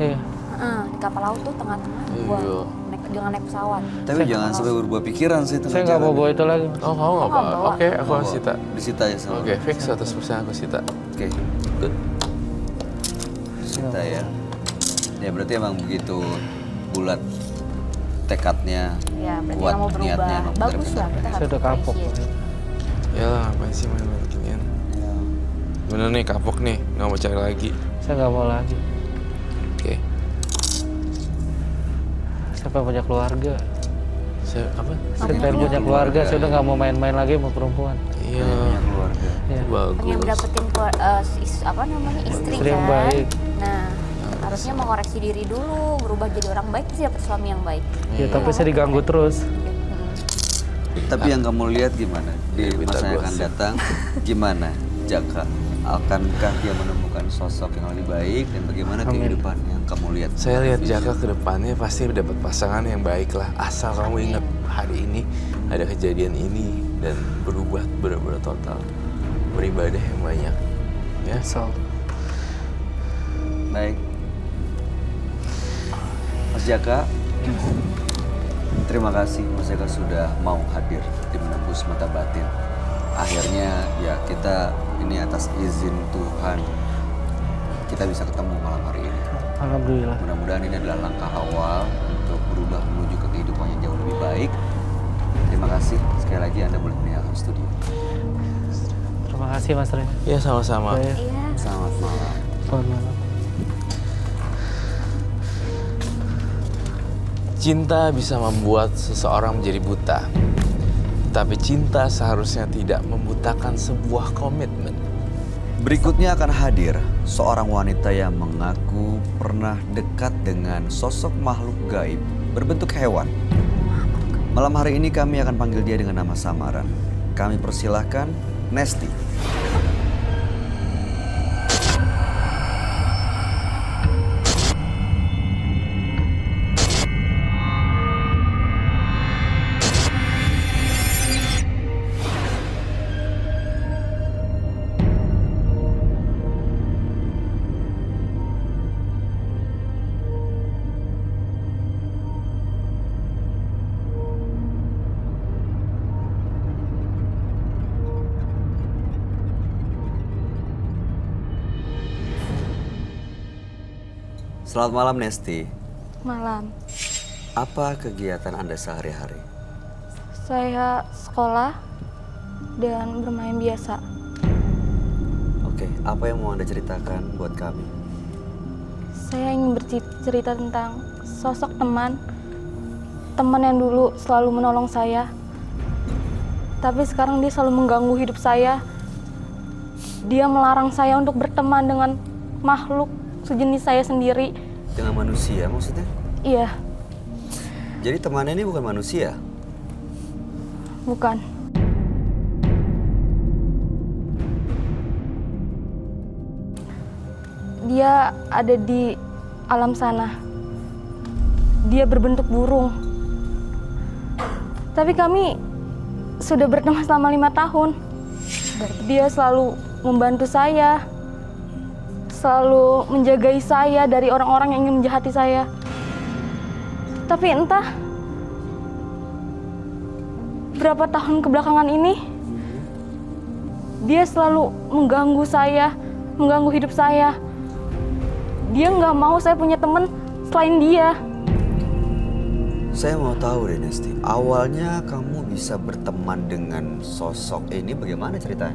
Iya. Di kapal laut tuh tengah-tengah, Iya. jangan naik pesawat. Tapi jangan sampai berubah pikiran sih tengah Saya nggak mau jalan. bawa itu lagi. Mas. Oh, kamu nggak nggak apa? bawa? Oke, aku harus sita. Disita ya sama. Oke, fix 100% aku sita. Oke, good. Disita ya. Ya berarti emang begitu bulat tekadnya, Ya, berarti kuat nggak mau berubah. niatnya. emang Bagus lah, kita Saya harus udah kapok. appreciate. Yalah, ngapain sih main-main ginian? Bener nih, kapok nih, nggak mau cari lagi. Saya nggak mau lagi. Oke, Saya pengen punya keluarga. saya apa? Saya pengen punya keluarga. Saya udah nggak mau main-main lagi sama perempuan. Iya, Punya keluarga. Iya. bagus. Pengen dapetin istri Istri yang kan. baik. Nah, harusnya mengoreksi diri dulu, berubah jadi orang baik, pasti dapet suami yang baik. Ya, tapi saya diganggu terus. Tapi yang kamu lihat gimana di Minta masa yang akan gosip. datang? Gimana Jaka? Akankah dia menemukan sosok yang lebih baik dan bagaimana Amin. kehidupan yang kamu lihat? Saya lihat Jaka ke depannya pasti dapat pasangan yang baik lah. Asal kamu ingat hari ini ada kejadian ini dan berubah benar-benar total. Beribadah yang banyak. Ya. So, Baik. Mas Jaka, terima kasih Mas Jaka sudah mau hadir di Menembus Mata Batin. Akhirnya ya kita ini atas izin Tuhan kita bisa ketemu malam hari ini. alhamdulillah. Mudah-mudahan ini adalah langkah awal untuk berubah menuju ke kehidupan yang jauh lebih baik. Terima kasih sekali lagi Anda boleh meninggalkan studio. Terima kasih Mas Roy. Ya sama-sama. Saya Iya. Selamat malam. selamat malam. Cinta bisa membuat seseorang menjadi buta. Tapi cinta seharusnya tidak membutakan sebuah komitmen. Berikutnya akan hadir seorang wanita yang mengaku pernah dekat dengan sosok makhluk gaib berbentuk hewan. Malam hari ini kami akan panggil dia dengan nama samaran. Kami persilahkan Nesti. Selamat malam Nesti. Malam. Apa kegiatan Anda sehari-hari? Saya sekolah dan bermain biasa. Oke, apa yang mau Anda ceritakan buat kami? Saya ingin bercerita tentang sosok teman yang dulu selalu menolong saya. Tapi sekarang dia selalu mengganggu hidup saya. Dia melarang saya untuk berteman dengan makhluk sejenis saya sendiri. Dengan manusia maksudnya? Iya, Jadi temannya ini bukan manusia? bukan. Dia ada di alam sana. Dia berbentuk burung. Tapi kami sudah berteman selama 5 tahun. Dia selalu membantu saya, selalu menjagai saya dari orang-orang yang ingin menjahati saya. Tapi entah berapa tahun kebelakangan ini, dia selalu mengganggu saya, mengganggu hidup saya. Dia nggak mau saya punya teman selain dia. Saya mau tahu deh Nesti, awalnya kamu bisa berteman dengan sosok ini bagaimana ceritanya?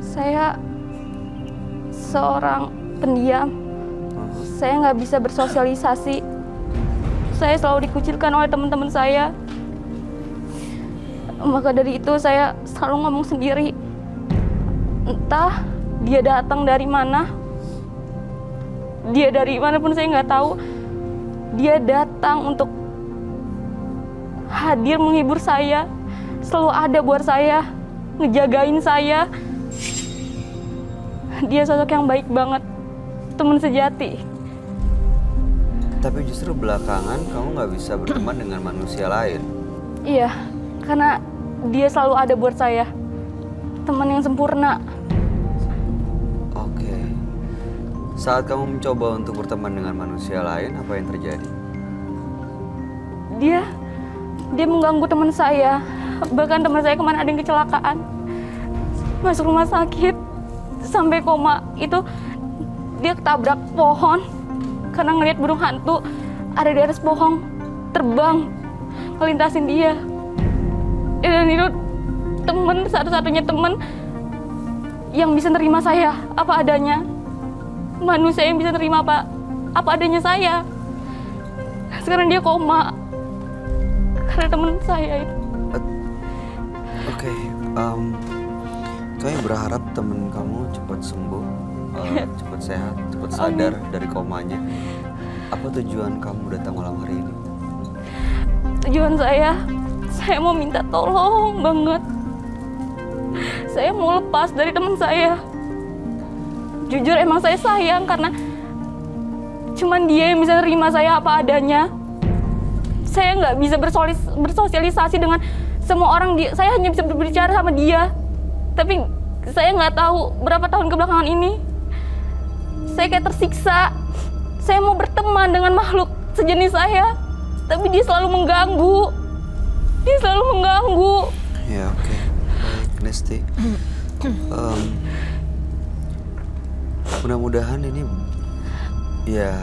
Saya seorang pendiam. Saya nggak bisa bersosialisasi. Saya selalu dikucilkan oleh teman-teman saya. Maka dari itu saya selalu ngomong sendiri. Entah dia datang dari mana. Dia dari mana pun saya nggak tahu. Dia datang untuk hadir menghibur saya. Selalu ada buat saya, ngejagain saya. Dia sosok yang baik banget, teman sejati. Tapi justru belakangan kamu nggak bisa berteman dengan manusia lain. Iya, karena dia selalu ada buat saya. Teman yang sempurna. Oke. Saat kamu mencoba untuk berteman dengan manusia lain, apa yang terjadi? Dia mengganggu teman saya. Bahkan teman saya kemarin ada yang kecelakaan. Masuk rumah sakit sampai koma. Itu dia ketabrak pohon karena ngelihat burung hantu ada di atas pohon terbang ngelintasin dia. Dan itu teman, satu-satunya teman yang bisa nerima saya apa adanya. Manusia yang bisa nerima apa adanya saya. Sekarang dia koma karena teman saya itu. Oke, kami berharap teman kamu cepat sembuh, cepat sehat, cepat sadar dari komanya. Apa tujuan kamu datang malam hari ini? Tujuan saya mau minta tolong banget. Saya mau lepas dari teman saya. Jujur emang saya sayang karena cuman dia yang bisa nerima saya apa adanya. Saya nggak bisa bersosialisasi dengan semua orang. Saya hanya bisa berbicara sama dia. Tapi saya nggak tahu berapa tahun kebelakangan ini saya kayak tersiksa. Saya mau berteman dengan makhluk sejenis saya, tapi dia selalu mengganggu. Dia selalu mengganggu. Ya oke, baik Nesti. Mudah-mudahan ini, ya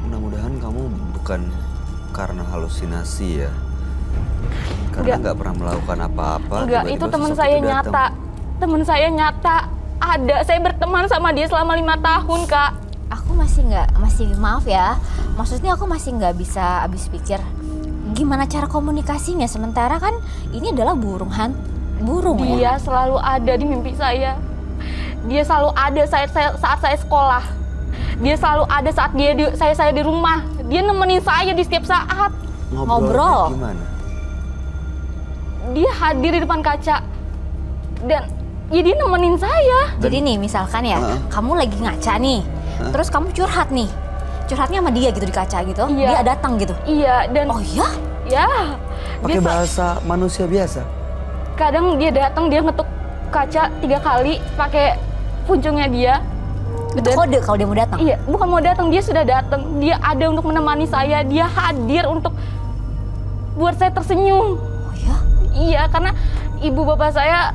mudah-mudahan kamu bukan karena halusinasi ya. Karena nggak pernah melakukan apa-apa. Enggak, itu teman saya nyata. Teman saya nyata. Ada, saya berteman sama dia selama 5 tahun, Kak. Aku masih maaf ya. Maksudnya aku masih nggak bisa habis pikir gimana cara komunikasinya. Sementara kan ini adalah burung ya. Dia selalu ada di mimpi saya. Dia selalu ada saat saya sekolah. Dia selalu ada saat saya di rumah. Dia nemenin saya di setiap saat. Ngobrol. Gimana? Dia hadir di depan kaca. Dan ya dia nemenin saya. Jadi nih misalkan ya, kamu lagi ngaca nih. Terus kamu curhat nih. Curhatnya sama dia gitu di kaca gitu. Iya. Dia datang gitu. Iya, dan Oh iya? ya. Pakai Dia bahasa manusia biasa. kadang dia datang, dia ngetuk kaca 3 kali pakai puncungnya dia. Itu Dan- kode kalau dia mau datang. Iya, bukan mau datang, dia sudah datang. Dia ada untuk menemani saya, dia hadir untuk buat saya tersenyum. Oh ya? Iya, karena ibu bapak saya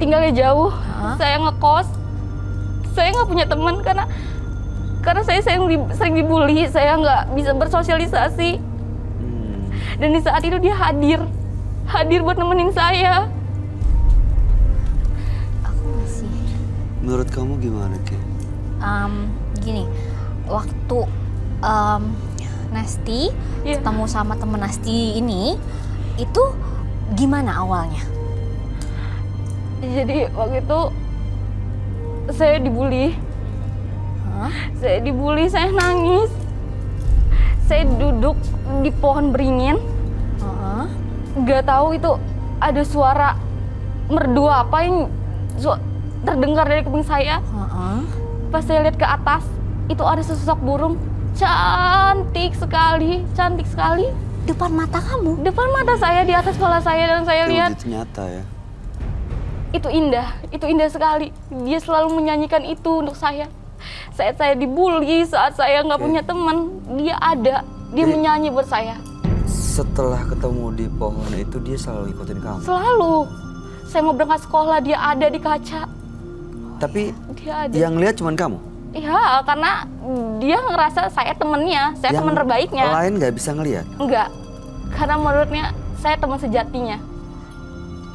tinggalnya jauh. Saya ngekos. Saya nggak punya teman karena saya sering dibully. Saya nggak bisa bersosialisasi. Dan di saat itu dia hadir buat nemenin saya. Aku masih Menurut kamu gimana, Ki? gini, waktu Nasti Iya. ketemu sama temen Nasti ini, itu gimana awalnya? Jadi waktu itu saya dibully. Saya nangis. Saya duduk di pohon beringin. Nggak tahu itu ada suara merdu apa yang terdengar dari kuping saya. Pas saya lihat ke atas, itu ada sesosok burung cantik sekali. Depan mata kamu? Depan mata saya, di atas kepala saya, dan saya lihat Itu nyata ya. itu indah sekali. Dia selalu menyanyikan itu untuk saya. Saat saya dibully, saat saya nggak punya teman, dia ada, dia Jadi- menyanyi buat saya. Setelah ketemu di pohon itu dia selalu ikutin kamu. Selalu. Saya mau berangkat sekolah, dia ada di kaca. Tapi Dia ada. yang lihat cuman kamu. Iya, karena dia ngerasa saya temennya, saya teman terbaiknya. Lain nggak bisa ngelihat. Enggak, karena menurutnya saya teman sejatinya.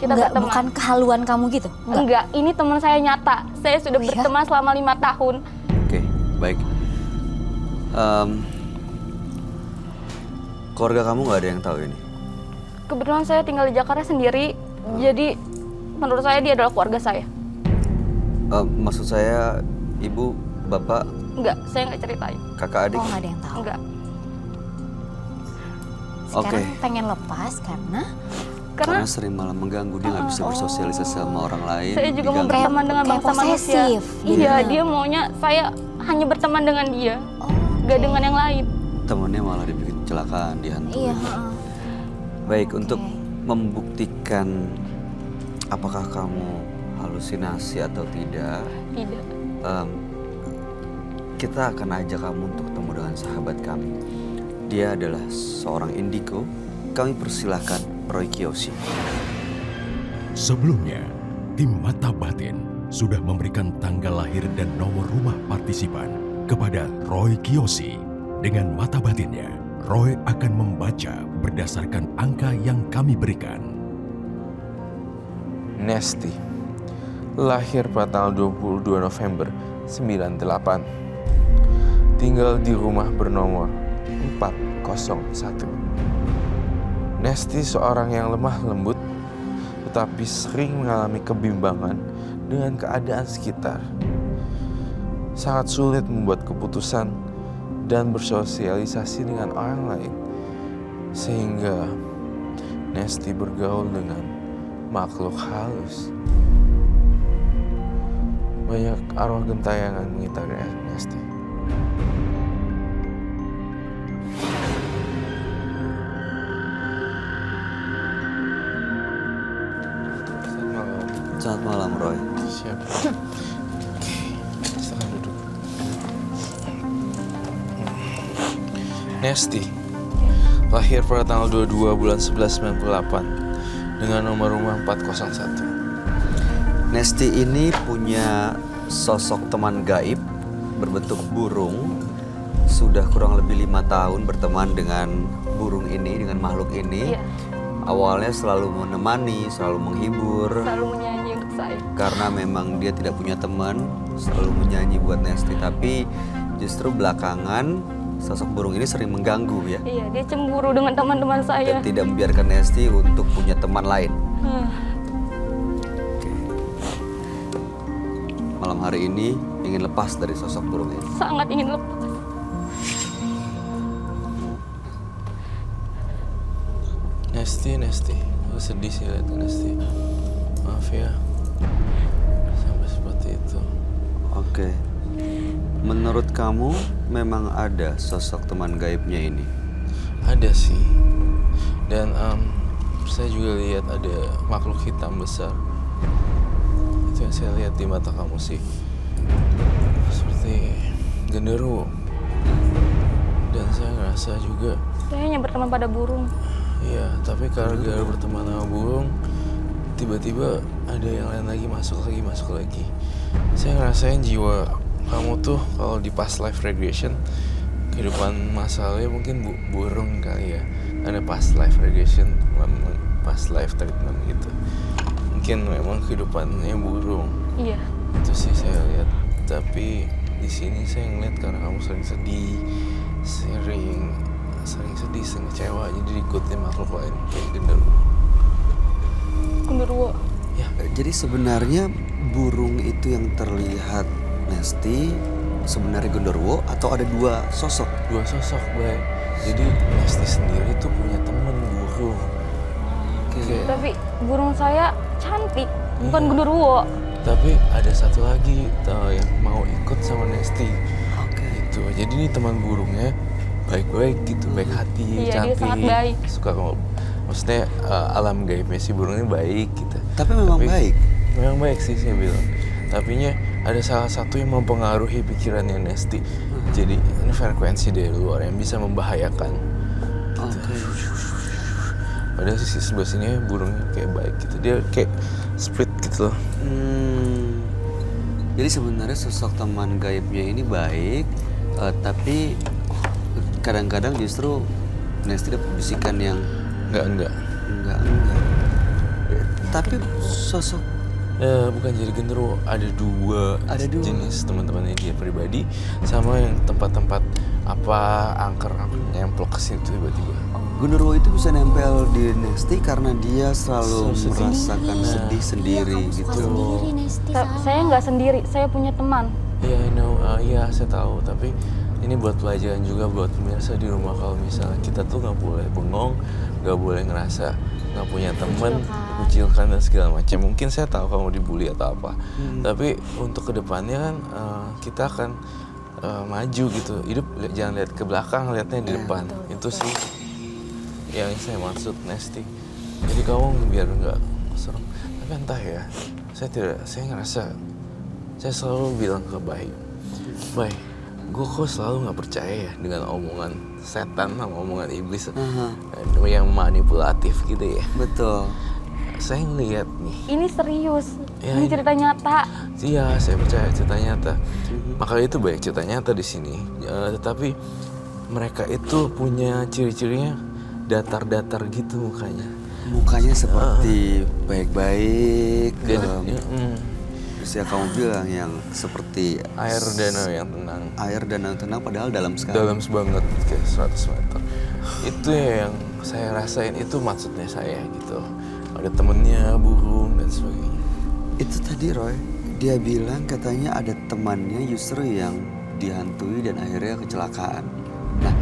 kita Enggak, berteman. bukan kehaluan kamu gitu? Enggak, ini teman saya nyata. Saya sudah Oh, ya? berteman selama 5 tahun. Oke, baik. Keluarga kamu nggak ada yang tahu ini? Kebetulan saya tinggal di Jakarta sendiri, jadi menurut saya dia adalah keluarga saya. Maksud saya, ibu, bapak, Enggak, saya nggak ceritain. kakak, adik? Oh, nggak ada yang tahu. Enggak, Sekarang Oke. pengen lepas karena karena Karena sering malah mengganggu, dia nggak bisa bersosialisasi sama orang lain. saya juga mau diganggu. berteman dengan Kayak bangsa manusia. posesif. Iya, Iya. dia maunya saya hanya berteman dengan dia, nggak dengan yang lain. Temennya malah dibikin kecelakaan, dihantui. iya, heeh. Baik, untuk Oke. membuktikan apakah kamu halusinasi atau tidak, Tidak. kita akan ajak kamu untuk ketemu dengan sahabat kami. Dia adalah seorang indigo. Kami persilahkan Roy Kiyoshi. Sebelumnya, tim Mata Batin sudah memberikan tanggal lahir dan nomor rumah partisipan kepada Roy Kiyoshi. Dengan mata batinnya, Roy akan membaca berdasarkan angka yang kami berikan. Nesty, lahir pada tanggal 22 November 98. Tinggal di rumah bernomor 401. Nesty seorang yang lemah lembut, tetapi sering mengalami kebimbangan dengan keadaan sekitar. Sangat sulit membuat keputusan dan bersosialisasi dengan orang lain, sehingga Nesty bergaul dengan makhluk halus. Banyak arwah gentayangan mengitari Nesty. Selamat malam. Selamat malam, Roy. Siap. Oke, silakan duduk. Nesty, lahir pada tanggal 22 bulan 11 98 dengan nomor rumah 401. Nesty ini punya sosok teman gaib berbentuk burung. Sudah kurang lebih 5 tahun berteman dengan burung ini, dengan makhluk ini. Iya. Awalnya selalu menemani, selalu menghibur. Selalu menyanyi untuk saya. Karena memang dia tidak punya teman, selalu menyanyi buat Nesty. Tapi justru belakangan sosok burung ini sering mengganggu ya. Iya, dia cemburu dengan teman-teman saya. Dan tidak membiarkan Nesty untuk punya teman lain. Hmm. Malam hari ini ingin lepas dari sosok burung ini. Sangat ingin lepas. Nesty, aku sedih sih lihat Nesty. Maaf ya, sampai seperti itu. Oke. Menurut kamu memang ada sosok teman gaibnya ini? Ada sih, dan saya juga lihat ada makhluk hitam besar. Itu yang saya lihat di mata kamu sih, seperti genderuwo. Dan saya ngerasa juga, Saya hanya berteman pada burung. iya, tapi gara-gara berteman sama burung, tiba-tiba ada yang lain lagi masuk lagi. Saya ngerasain jiwa kamu tuh kalau di past life regression, kehidupan masalahnya mungkin burung kali ya. Ada past life regression, past life treatment gitu. Mungkin memang kehidupannya burung. Iya. Itu sih saya lihat. Tapi di sini saya ngeliat karena kamu sering sedih, sering kecewa, jadi diikutin makhluk lain kayak genderuwo. Genderuwo. Ya, Jadi sebenarnya burung itu yang terlihat Nesty sebenarnya genderuwo atau ada dua sosok? dua sosok, Bay. Jadi Nesty sendiri tuh punya temen burung. Kayak, Tapi burung saya cantik, bukan Iya. genderuwo. tapi ada satu lagi yang mau ikut sama Nesty. Oke. Gitu. Jadi ini teman burungnya baik-baik gitu, baik hati, Iya, dia cantik. sangat baik. Suka maksudnya alam gaibnya si burungnya baik gitu. Tapi memang baik. Memang baik sih saya bilang. Tapinya ada salah satu yang mempengaruhi pikirannya Nesty. Jadi ini frekuensi dari luar yang bisa membahayakan. Oke. Padahal sisi sebelah sini burungnya kayak baik gitu. Dia kayak split gitu loh. Jadi sebenarnya sosok teman gaibnya ini baik, tapi kadang-kadang justru Nesty dapat bisikan yang Enggak. enggak. Tapi sosok Bukan jadi genderuwo, ada dua jenis teman-temannya dia pribadi, sama yang tempat-tempat angker nyemplok ke situ tiba-tiba. genderuwo itu bisa nempel di Nesti karena dia selalu Sedih. merasakan sedih sendiri Iya, kamu suka gitu. sendiri, Nesti, Saya nggak sendiri, saya punya teman. Iya, I know, iya saya tahu. Tapi ini buat pelajaran juga buat pemirsa di rumah, kalau misalnya kita tuh nggak boleh bengong, nggak boleh ngerasa nggak punya teman, dikucilkan dan segala macam. Mungkin saya tahu kamu dibully atau apa, tapi untuk kedepannya kan kita akan maju gitu. Hidup jangan lihat ke belakang, lihatnya di depan. Itu sih yang saya maksud, Nesti. Jadi kamu biar nggak serem. Tapi entah ya, saya ngerasa saya selalu bilang ke Bay, gue kok selalu nggak percaya ya dengan omongan setan sama omongan iblis yang manipulatif gitu ya. Betul. Saya ngeliat nih. Ini serius, Ya, ini ini- cerita nyata. Iya, saya percaya cerita nyata. Makanya itu banyak cerita nyata di sini. Tetapi mereka itu punya ciri-cirinya datar-datar gitu mukanya. Mukanya seperti baik-baik. Terus ya kamu bilang yang seperti Air danau yang tenang. air danau tenang padahal dalam sekali. Dalam banget kayak 100 meter. Itu ya yang saya rasain, itu maksudnya saya gitu. Ada temennya, burung dan sebagainya. Itu tadi Roy, dia bilang katanya ada temannya justru yang dihantui dan akhirnya kecelakaan. Nah,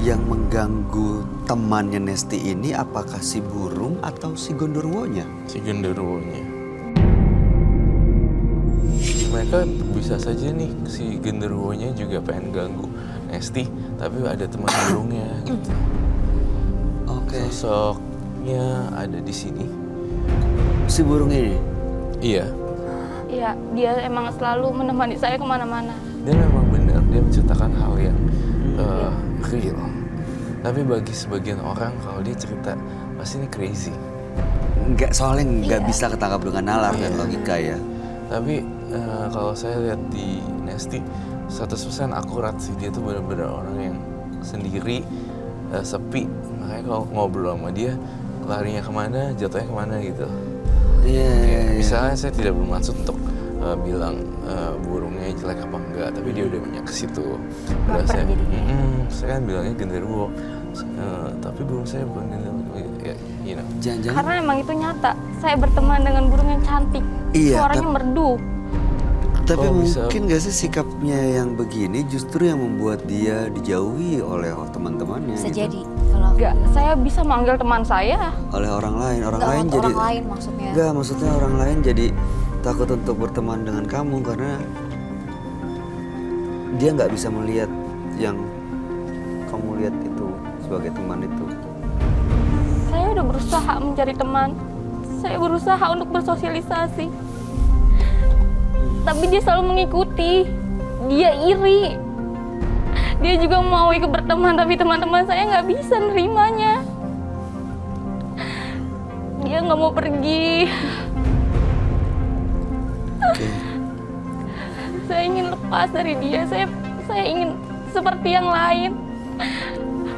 yang mengganggu temannya Nesti ini apakah si burung atau si gondorwonya? Si genderuwonya. Mereka bisa saja nih, si genderuwonya juga pengen ganggu Nesti, tapi ada teman burungnya gitu. Oke. Sosoknya ada di sini. Si burung ini? Iya, Iya, dia emang selalu menemani saya kemana-mana. dan memang benar dia menceritakan hal yang real. Tapi bagi sebagian orang kalau dia cerita pasti ini crazy. Enggak, soalnya nggak bisa ketangkap dengan nalar dan logika ya. Tapi kalau saya lihat di Nesti 100% akurat sih. Dia tuh benar-benar orang yang sendiri, sepi. Makanya kalau ngobrol sama dia, larinya kemana, jatuhnya kemana gitu. Iya. Misalnya saya tidak bermaksud untuk bilang burungnya jelek apa enggak, tapi dia udah banyak ke situ. Udah saya kan bilangnya genderuwo, tapi burung saya bukan genderuwo, ya, you know. Jangan-jangan. Karena emang itu nyata. Saya berteman dengan burung yang cantik. Iya, Suaranya merdu. Tapi Kok bisa? mungkin gak sih sikapnya yang begini justru yang membuat dia dijauhi oleh teman-temannya Bisa gitu? jadi kalau Enggak, saya bisa manggil teman saya. Oleh orang lain nggak jadi orang lain maksudnya. Enggak, maksudnya orang lain jadi takut untuk berteman dengan kamu karena dia nggak bisa melihat yang kamu lihat itu sebagai teman itu. Saya udah berusaha mencari teman. Saya berusaha untuk bersosialisasi. Tapi dia selalu mengikuti. Dia iri. Dia juga mau ikut berteman, tapi teman-teman saya nggak bisa nerimanya. Dia nggak mau pergi. Oke. Saya ingin lepas dari dia. Saya ingin seperti yang lain.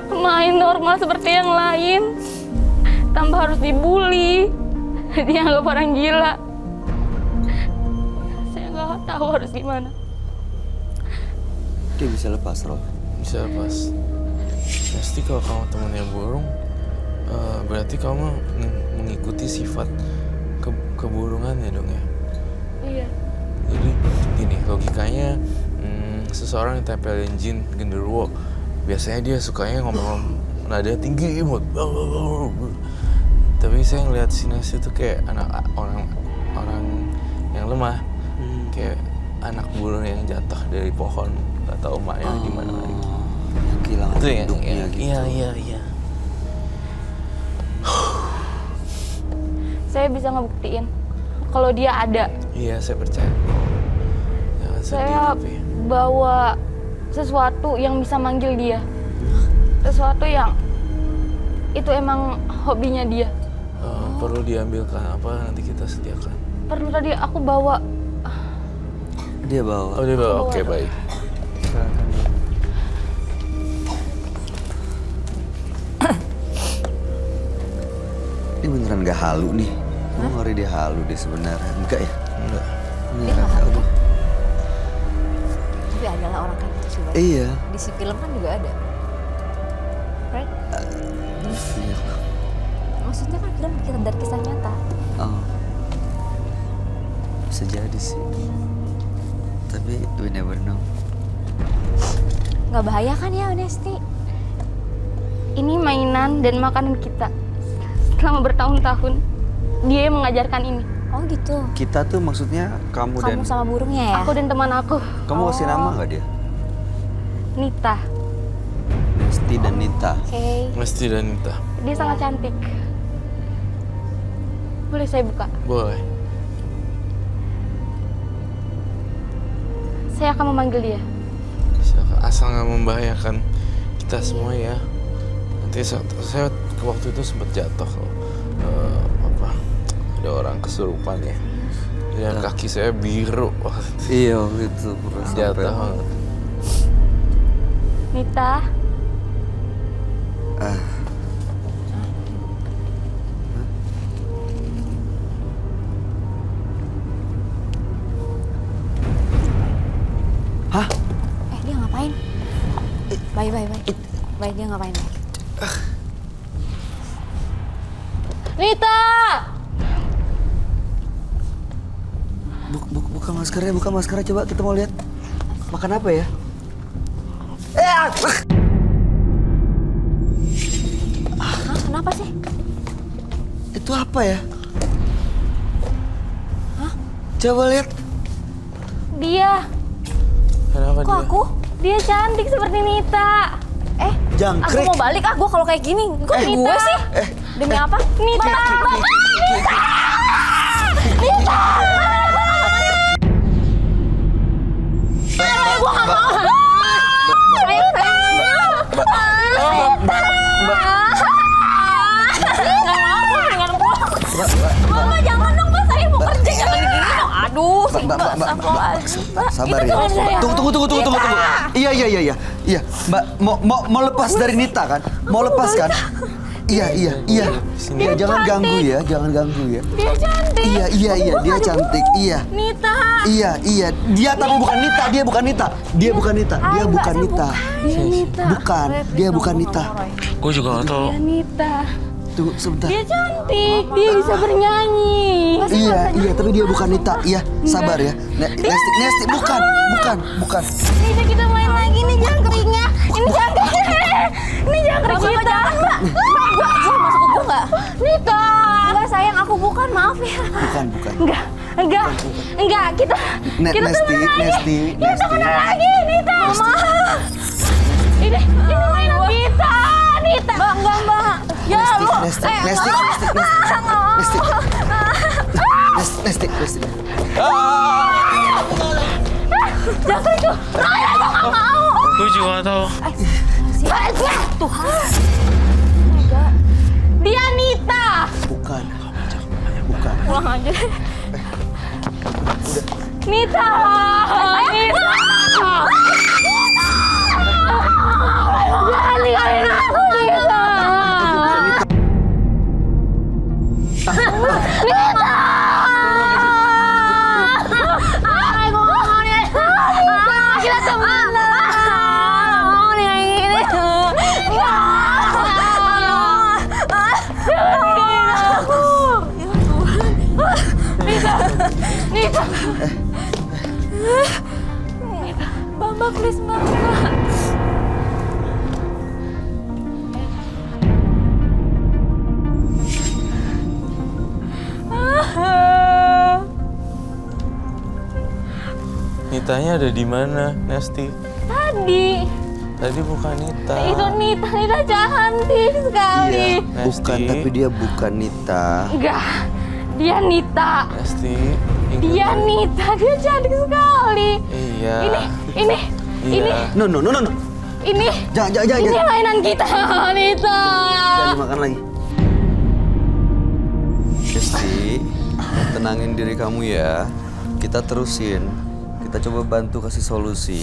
Main normal seperti yang lain. Tanpa harus dibully. Dianggap orang gila. Saya nggak tahu harus gimana. Dia bisa lepas, Rob. Bisa pas. Pasti kalau kamu temannya burung, berarti kamu mengikuti sifat keburungannya dong ya. Iya. Jadi gini logikanya, seseorang yang tempelin jin genderuwo, biasanya dia sukanya ngomong nada tinggi imut. Tapi saya ngeliat Sinas itu kayak orang yang lemah, kayak anak burung yang jatuh dari pohon, nggak tahu maknya gimana lagi. Yang kehilangan Itu yang hidupnya gitu. Iya. Saya bisa ngebuktiin kalau dia ada. Iya, saya percaya. Jangan sedih Saya tapi. bawa sesuatu yang bisa manggil dia. Sesuatu yang itu emang hobinya dia. Perlu diambilkan apa nanti kita sediakan. Perlu tadi aku bawa. Dia bawa. Oh dia bawa, oke baik. Silakan. Ini beneran gak halu nih. Aku ngeri dia halu deh sebenarnya. Enggak ya? Enggak. Dia nggak halu kan? Tapi adalah orang kayak gitu sih. Bang. Iya. Di si film kan juga ada. Right? Iya. Maksudnya kan film dari kisah nyata. Oh. Bisa jadi sih. Tapi we never know. Nggak bahaya kan ya, Nesti? Ini mainan dan makanan kita. Selama bertahun-tahun, dia yang mengajarkan ini. Oh gitu. Kita tuh maksudnya kamu dan... Kamu sama burungnya ya? Aku dan teman aku, Kamu kasih nama nggak dia? Nita. Nesti dan Nita. Oke. Mesti dan Nita. Dia sangat cantik. Boleh saya buka? Boleh. Saya akan memanggil dia. Silakan. Asal nggak membahayakan kita semua ya. Nanti saya waktu itu sempat jatuh loh. Ada orang kesurupan ya. Dan kaki saya biru. Iya itu Jatuh. Nita, Hah? Dia ngapain? Bye. Bye, dia ngapain? Nita! Buka maskernya, coba kita mau lihat. Makan apa ya? Hah, kenapa sih? Itu apa ya? Hah? Coba lihat. Dia, Kenapa Kok dia? aku? dia cantik seperti Nita. Aku Jangkrik. mau balik gue kalau kayak gini. Kok gue sih? Demi apa? Nita! Mama jangan dong, Mbak. Saya mau kerja. Jangan gini dong. Aduh, sih Mbak, sabar Itu ya. teman saya. Tunggu. Iya. Mbak, mau lepas dari Nita kan? Mau lepas kan? Iya. Dia jangan ganggu ya. Dia cantik. Iya, dia cantik. Iya. Nita! Iya. Dia tapi bukan Nita. Dia bukan Nita. Dia bukan Nita. Dia Nita. Bukan. Dia bukan Nita. Gue juga nggak tahu. Dia Nita. Tunggu sebentar. Dia cantik. Dia bisa bernyanyi. Iya, tapi dia bukan Nita. Iya, sabar ya. Nesti, bukan. Nita, kita main lagi nih jangkriknya. Ini jangkriknya. Ini jangkrik kita. Jangan, Mbak. Gue masuk ke gue nggak? Nita. Enggak sayang, aku bukan. Maaf ya. Bukan. Enggak, kita Nesti. temenan lagi, Nita. Mama. Ini mainan kita, Nita. Mbak. Ya lu. Nesti. Jangkrik tuh. Gue juga nggak tahu. Tuhan. Dia Nita. Bukan. Pulang aja. Nita. Jangan tinggalin aku, Nita. Nita. Aku mau nih. Kita temenan. Mau nih kayak gini. Nita. Mbak, please, Mbak. Nitanya ada di mana, Nesti? Tadi bukan Nita. Itu Nita cantik sekali. Iya, bukan, tapi dia bukan Nita. Enggak, dia Nita. Nesti. Dia Nita, dia cantik sekali. Iya. Ini, Iya. No. ini Jangan. mainan kita, Nita. Jangan dimakan lagi. Nesti, tenangin diri kamu ya. Kita terusin kita coba bantu kasih solusi.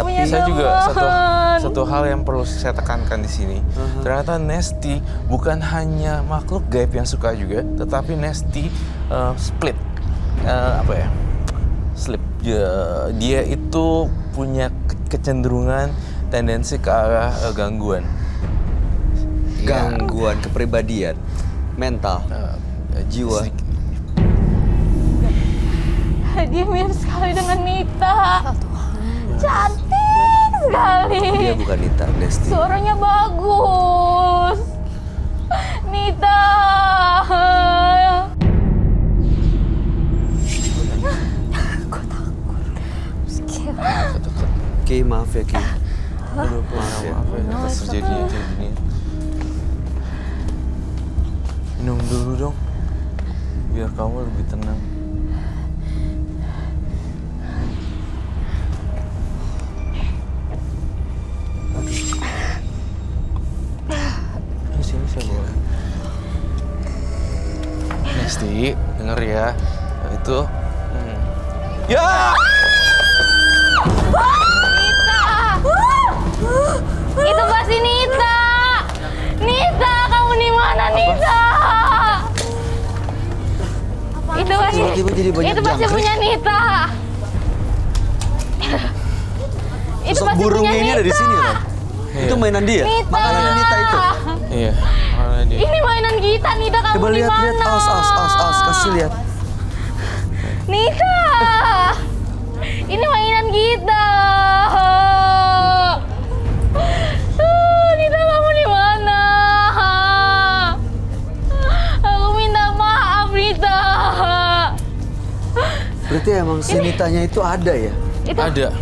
punya Saya juga teman. satu hal yang perlu saya tekankan di sini. Ternyata Nesty bukan hanya makhluk gaib yang suka juga, tetapi Nesty split. Slip. Dia itu punya kecenderungan tendensi ke arah gangguan. Gangguan kepribadian, mental, jiwa. Dia mirip sekali dengan Nita. Cantik sekali. Dia bukan Nita, Nesty. Suaranya bagus. Nita. Gue takut. Skip. Ki, maaf ya Ki. Aduh, maaf ya atas terjadinya kayak gini. Minum dulu dong, biar kamu lebih tenang. Sini saya bawa. Nesty, denger ya, itu. Ya! Itu pasti Nita. Nita, kamu di mana Nita? Itu pasti. Tiba-tiba jadi banyak Itu pasti jangkrik. punya Nita. Itu Sosok pasti burungnya punya ini ada di Nita. sini, Ran. Itu mainan dia? Nita. Makanan Nita itu? Iya, mana dia? Ini mainan kita, Nita, kamu Coba di lihat, mana? awas, kasih lihat. Nita. Ini mainan kita. Nita, kamu di mana? Aku minta maaf, Nita. Berarti emang si Nitanya itu ada ya? Ada.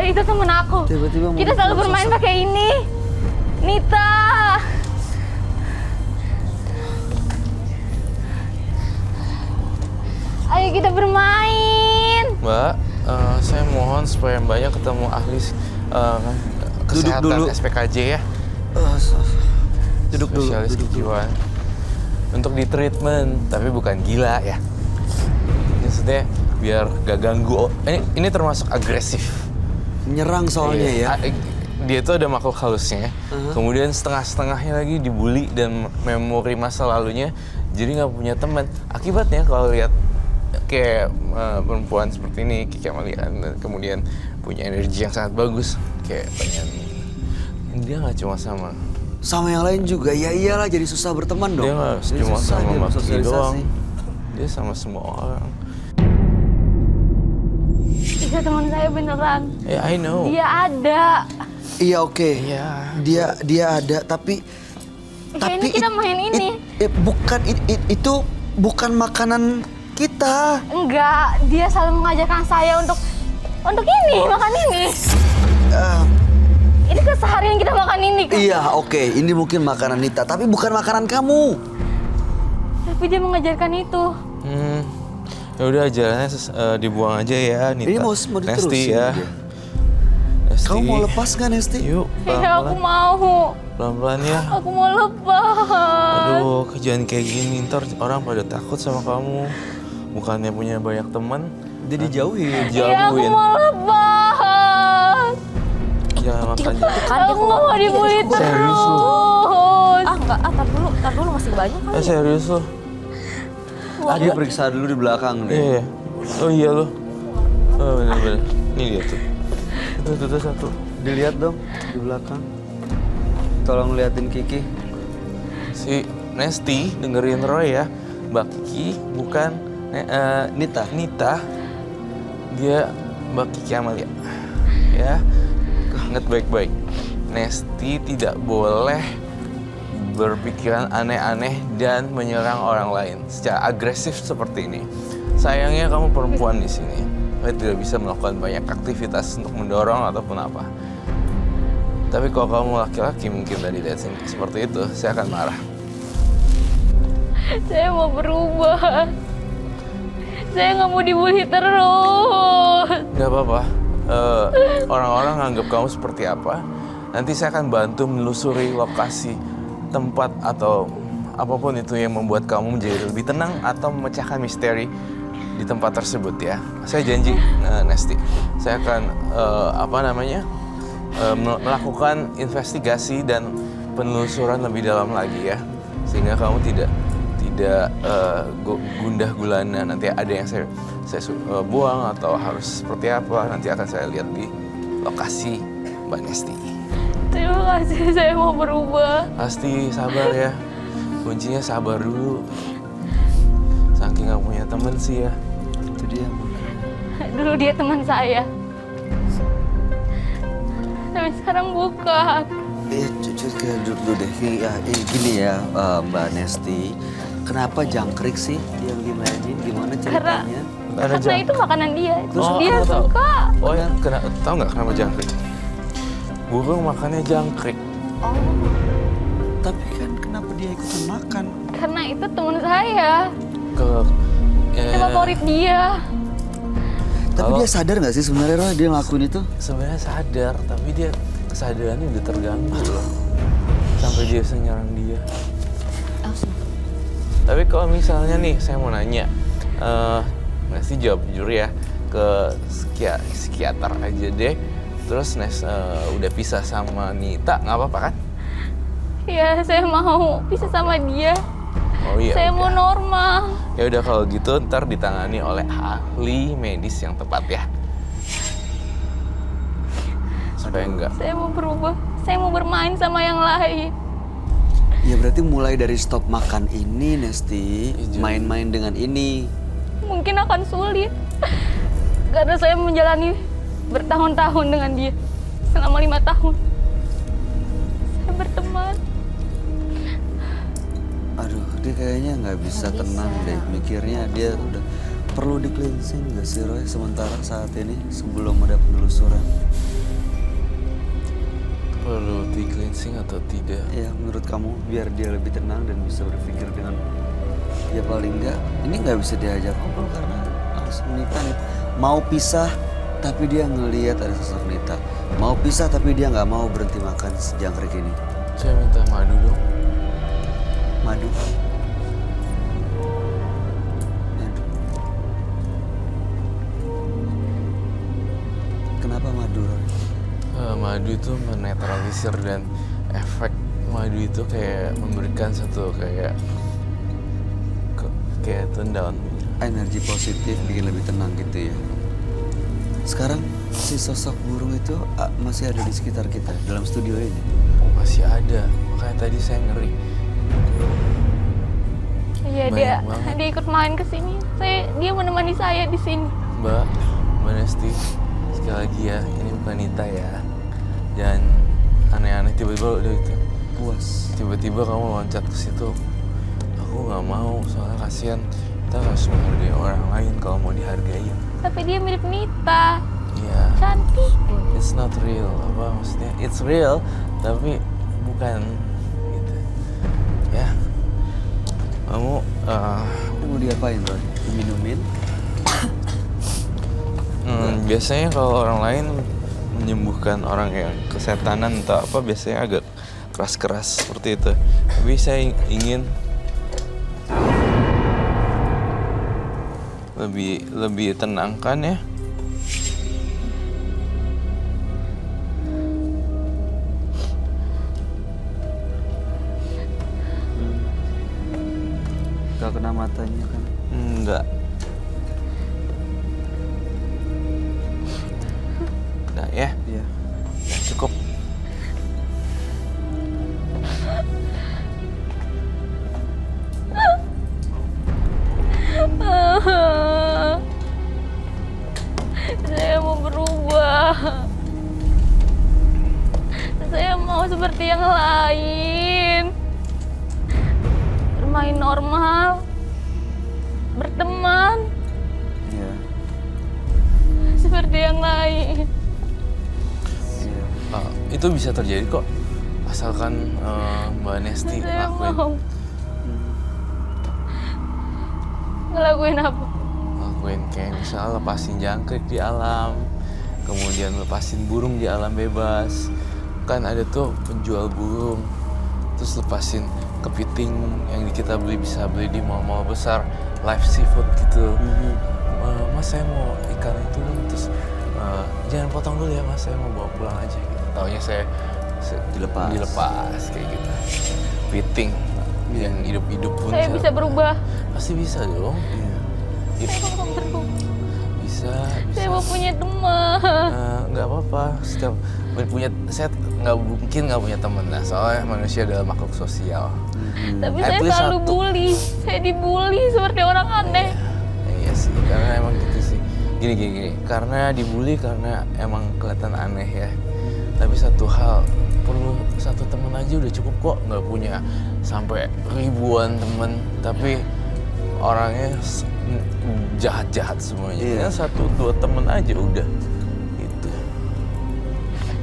Itu temen aku. Tiba-tiba Kita selalu muncul bermain sosok. pakai ini. Nita. Ayo kita bermain. Mbak, saya mohon supaya Mbaknya ketemu ahli kesehatan dulu. SPKJ ya, Duduk dulu, spesialis duduk dulu. kejiwaan. Untuk di treatment, tapi bukan gila ya. Maksudnya biar gak ganggu. Ini termasuk agresif. Menyerang soalnya ya. Dia itu ada makhluk halusnya, kemudian setengah-setengahnya lagi dibully dan memori masa lalunya, jadi nggak punya teman. Akibatnya kalau lihat kayak perempuan seperti ini, kayak Amalia, kemudian punya energi yang sangat bagus, kayak pengen. Dia nggak cuma Sama yang lain juga, ya iyalah jadi susah berteman dong. dia nggak Jadi cuma susah sama dia Mbak Ki bersosialisasi. doang, dia sama semua orang. Itu teman saya beneran. I know. Dia ada. Iya oke. Iya. Dia ada tapi Ini kita main ini. Itu bukan makanan kita. Enggak, dia selalu mengajarkan saya untuk ini, makan ini. Eh, Ini keseharian kita makan ini kan. iya oke, ini mungkin makanan Nita tapi bukan makanan kamu. Tapi dia mengajarkan itu. Ya udah jalannya dibuang aja ya, Nita. Ini mau Nesty diterusin ya. dia. Nesty. Kamu mau lepas nggak Nesty? Yuk, Iya, aku mau. pelan-pelan ya. Aku mau lepas. Aduh, kerjaan kayak gini ntar orang pada takut sama kamu. Bukannya punya banyak teman, Jadi jauhin. Iya, aku jauhin. mau lepas. Jangan makan Tuh kan dia Aku nggak mau keluar dibully lagi dari Serius lu? terus. Ah enggak, tar dulu masih banyak kali. serius lo? Dia periksa dulu di belakang deh. Iya. Oh iya lo. Oh bener-bener. Ini dia tuh. Itu satu. Dilihat dong di belakang. Tolong liatin Kiki. Si Nesty dengerin Roy ya. Mbak Kiki bukan Nita. Nita. Dia Mbak Kiki Amalia. Ya. Ingat baik-baik. Nesty tidak boleh berpikiran aneh-aneh dan menyerang orang lain secara agresif seperti ini. Sayangnya kamu perempuan di sini. Kamu tidak bisa melakukan banyak aktivitas untuk mendorong ataupun apa. Tapi kalau kamu laki-laki mungkin tadi lihat sini seperti itu, saya akan marah. Saya mau berubah. Saya nggak mau dibully terus. Gak apa-apa. Orang-orang nganggap kamu seperti apa. Nanti saya akan bantu menelusuri lokasi, tempat atau apapun itu yang membuat kamu menjadi lebih tenang atau memecahkan misteri di tempat tersebut ya. Saya janji, Nesti, saya akan melakukan investigasi dan penelusuran lebih dalam lagi ya, sehingga kamu tidak gundah gulana nanti ada yang saya buang atau harus seperti apa, nanti akan saya lihat di lokasi Mbak Nesti. Terima kasih, saya mau berubah. Pasti sabar ya, kuncinya sabar dulu. Saking gak punya temen sih ya. Itu dia. Dulu dia teman saya. Tapi sekarang bukan. Jujur dulu deh. Gini ya, Mbak Nesti. Kenapa jangkrik sih yang dimainin? Gimana ceritanya? Karena itu makanan dia. Terus Oh, dia aku tahu. suka. Oh ya, tahu nggak kenapa jangkrik? Burung makannya jangkrik. Oh, Tapi kan kenapa dia ikutan makan? Karena itu teman saya. Ya, Favorit dia. Tapi Kalau- dia sadar nggak sih sebenarnya Roy dia ngelakuin itu? sebenarnya sadar, tapi dia kesadarannya udah terganggu loh. Sampai dia bisa nyerang dia. oh sih. Tapi kalau misalnya nih, saya mau nanya, Nesti jawab jujur ya, ke psikiater aja deh. Terus udah pisah sama Nita, nggak apa-apa kan? Ya, saya mau bisa sama dia. Oh iya. Saya mau udah. normal. Ya udah kalau gitu ntar ditangani oleh ahli medis yang tepat ya. Supaya enggak. Saya mau berubah. Saya mau bermain sama yang lain. Ya berarti mulai dari stop makan ini Nesti, Iya. main-main dengan ini. Mungkin akan sulit. Karena saya menjalani bertahun-tahun dengan dia. Selama 5 tahun. Saya berteman. Aduh, dia kayaknya nggak bisa Nggak tenang bisa. deh. Mikirnya dia udah perlu di cleansing nggak sih Roy sementara saat ini sebelum ada penelusuran. Perlu di cleansing atau tidak? Ya menurut kamu biar dia lebih tenang dan bisa berpikir dengan ya paling nggak ini nggak bisa diajak ngobrol karena harus Nita nih mau pisah tapi dia ngelihat ada sosok Nita mau pisah tapi dia nggak mau berhenti makan sejangkrik ini. Saya minta madu dong. Madu. Madu. Kenapa madu Roy? Madu itu menetralisir dan efek madu itu kayak memberikan satu kayak tone down. Energi positif bikin lebih tenang gitu ya. Sekarang si sosok burung itu masih ada di sekitar kita dalam studio ini. Masih ada, makanya tadi saya ngeri. Iya, Banyak banget. dia ikut main ke sini. Dia menemani saya di sini. Mbak Nesti, sekali lagi ya, ini bukan Nita ya. Jangan aneh-aneh tiba-tiba udah itu. Puas. Tiba-tiba kamu loncat ke situ. Aku nggak mau, soalnya kasihan. Kita harus menghargai orang lain kalau mau dihargai. Tapi dia mirip Nita. Iya, Cantik. it's not real. Apa maksudnya? It's real, tapi bukan gitu. Ya, kamu Mau diapain Roy? Diminumin? biasanya kalau orang lain menyembuhkan orang yang kesetanan atau apa biasanya agak keras-keras seperti itu. Tapi saya ingin lebih tenangkan ya. Gak kena matanya kan? Enggak. Nah ya, Iya. cukup. Saya mau berubah. Saya mau seperti yang lain. Bermain normal. Berteman Iya. seperti yang lain. Iya. Itu bisa terjadi kok, asalkan Mbak Nesti Saya lakuin. mau ngelakuin apa? Lakuin kayak misalnya lepasin jangkrik di alam, kemudian lepasin burung di alam bebas. Kan ada tuh penjual burung, terus lepasin kepiting yang kita bisa beli di mall-mall besar, live seafood gitu. Mas saya mau ikan itu, terus jangan potong dulu ya mas, saya mau bawa pulang aja gitu. Taunya saya dilepas kayak gitu. Kepiting yang hidup-hidup pun Saya bisa berubah. pasti bisa dong. Saya mau berubah. Bisa. Saya mau punya teman. Nggak apa-apa, setiap saya nggak punya teman, nah soalnya manusia adalah makhluk sosial. Tapi At saya least selalu satu. bully. Saya dibully seperti orang aneh. Iya sih, karena emang gitu sih. Gini. Karena dibully karena emang kelihatan aneh ya. Tapi satu hal, perlu satu teman aja udah cukup kok. Nggak punya sampai ribuan teman, tapi orangnya jahat-jahat semuanya. Iya. Ya, 1-2 teman aja udah. Gitu.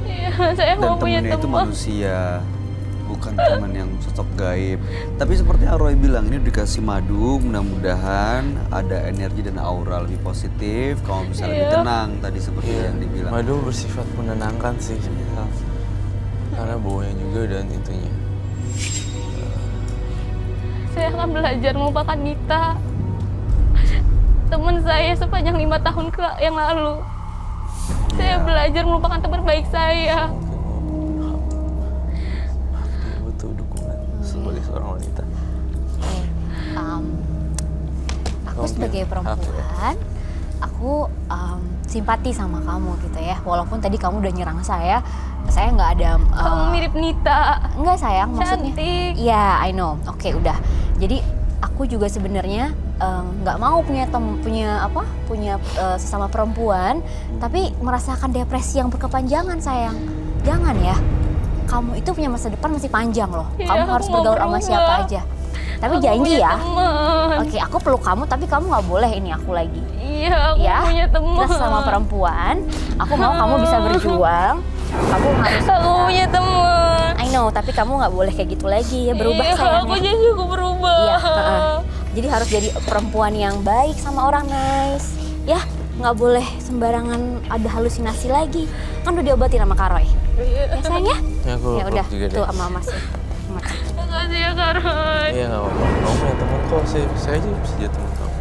Iya, saya Dan mau punya temennya itu teman. manusia, bukan teman yang sosok gaib. Tapi seperti yang Roy bilang, ini dikasih madu, mudah-mudahan ada energi dan aura lebih positif, kamu bisa lebih Iya. tenang tadi seperti yang dibilang. Madu bersifat menenangkan sih. Iya. Karena baunya juga dan itunya. Saya akan belajar melupakan Nita. Teman saya sepanjang 5 tahun yang lalu. Saya Iya. belajar melupakan teman baik saya. Dia butuh dukungan sebagai seorang wanita. Aku sebagai perempuan, aku simpati sama kamu gitu ya. Walaupun tadi kamu udah nyerang saya nggak ada. Kamu mirip Nita. Enggak sayang, maksudnya. Cantik. Iya, I know. Oke, udah. Jadi aku juga sebenarnya nggak mau punya sesama perempuan, tapi merasakan depresi yang berkepanjangan sayang. Jangan ya. Kamu itu punya masa depan masih panjang loh. Iya, Kamu aku harus mau bergaul sama berubah. siapa aja. Tapi Aku janji punya ya. teman. Oke, aku peluk kamu, tapi kamu nggak boleh ini aku lagi. Iya, aku Ya, punya teman. kita sama perempuan. Aku mau kamu bisa berjuang. Kamu harus. Aku punya teman. I know, tapi kamu nggak boleh kayak gitu lagi ya. Berubah Iya, sayang. aku ya. janji aku berubah. Iya, jadi harus jadi perempuan yang baik sama orang nice. Ya, nggak boleh sembarangan ada halusinasi lagi. Kan udah diobatin sama Kak Roy. Iya. Ya sayang ya? Ya aku Ya udah, juga deh. tuh sama Mas. Makasih ya Kak Roy. Iya nggak apa-apa. Kamu punya teman kok. Saya aja bisa jadi teman kamu.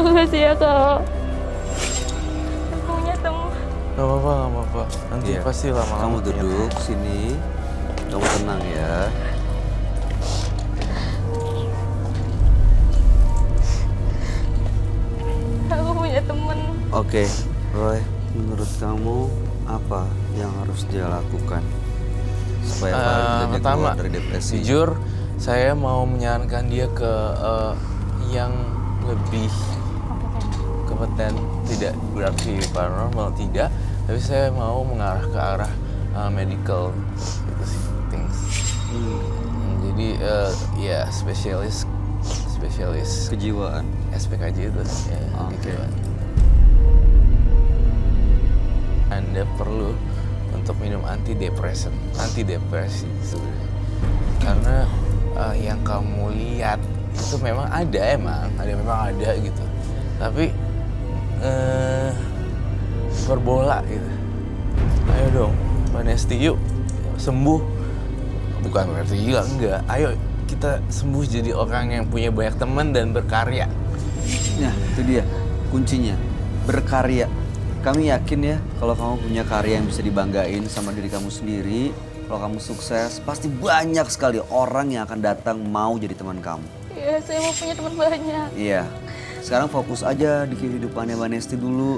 Makasih ya Kak. Aku punya teman. Nggak apa-apa. Nanti Iya. pasti lama-lama. Kamu punya duduk sini, kamu tenang ya. Aku punya teman. Oke, Roy, menurut kamu apa yang harus dia lakukan supaya Pak bisa dia pertama, keluar dari depresi? jujur saya mau menyarankan dia ke yang lebih kompeten. Tidak berarti paranormal, tidak. Tapi saya mau mengarah ke arah medical itu sih, things. Jadi ya spesialis Kejiwaan. SPKJ itu ya, Oke. gitu. Anda perlu untuk minum antidepresi sebenarnya. Karena yang kamu lihat itu memang ada gitu. Tapi berbola gitu. Ayo dong, Mbak Nesti, yuk sembuh. Bukan berarti gila, enggak. Ayo kita sembuh jadi orang yang punya banyak teman dan berkarya. Nah, itu dia kuncinya, berkarya. Kami yakin ya, kalau kamu punya karya yang bisa dibanggain sama diri kamu sendiri, kalau kamu sukses, pasti banyak sekali orang yang akan datang mau jadi teman kamu. Iya, saya mau punya teman banyak. Iya, sekarang fokus aja di kehidupannya Mbak Nesti dulu,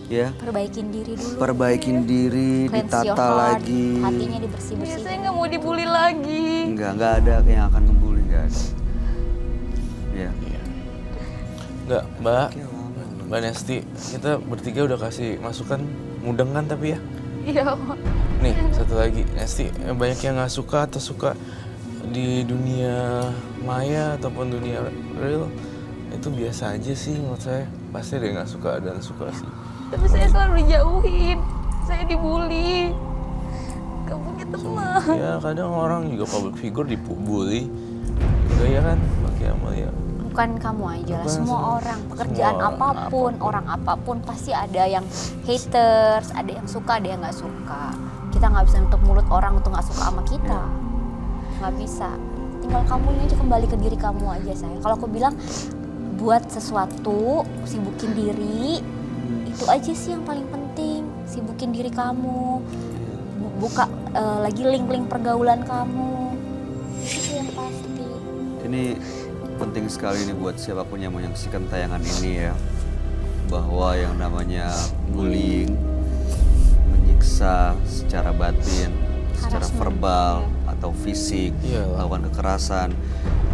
ya. Perbaikin diri dulu. Perbaikin diri, Cleanse your ditata heart, lagi. hatinya Iya, dibersih-bersih. saya nggak mau dibully lagi. Enggak ada yang akan ngebully, enggak ada. Iya. Enggak, Mbak. Oke, lama. Mbak Nesti, kita bertiga udah kasih masukan mudeng kan tapi ya. Iya, Pak. Nih, satu lagi, Nesti, banyak yang nggak suka atau suka di dunia maya ataupun dunia real itu biasa aja sih menurut saya. Pasti ada yang nggak suka dan suka sih. Tapi saya selalu dijauhin. Saya dibully. Gak punya teman. Ya kadang orang juga public figure dibully. Enggak ya kan, pakai Amalia. Bukan kamu aja lah, Bukan, semua orang, pekerjaan semua apapun, orang apapun pasti ada yang haters, ada yang suka, ada yang nggak suka. Kita nggak bisa nutup mulut orang untuk nggak suka sama kita. nggak bisa. Tinggal kamunya aja kembali ke diri kamu aja sayang. Kalau aku bilang buat sesuatu, sibukin diri, itu aja sih yang paling penting. Sibukin diri kamu, buka lagi link-link pergaulan kamu, itu yang pasti. Ini penting sekali nih buat siapapun yang menyaksikan tayangan ini ya, bahwa yang namanya bullying, menyiksa secara batin, secara Harassment, verbal atau fisik, Iyalah. melakukan kekerasan,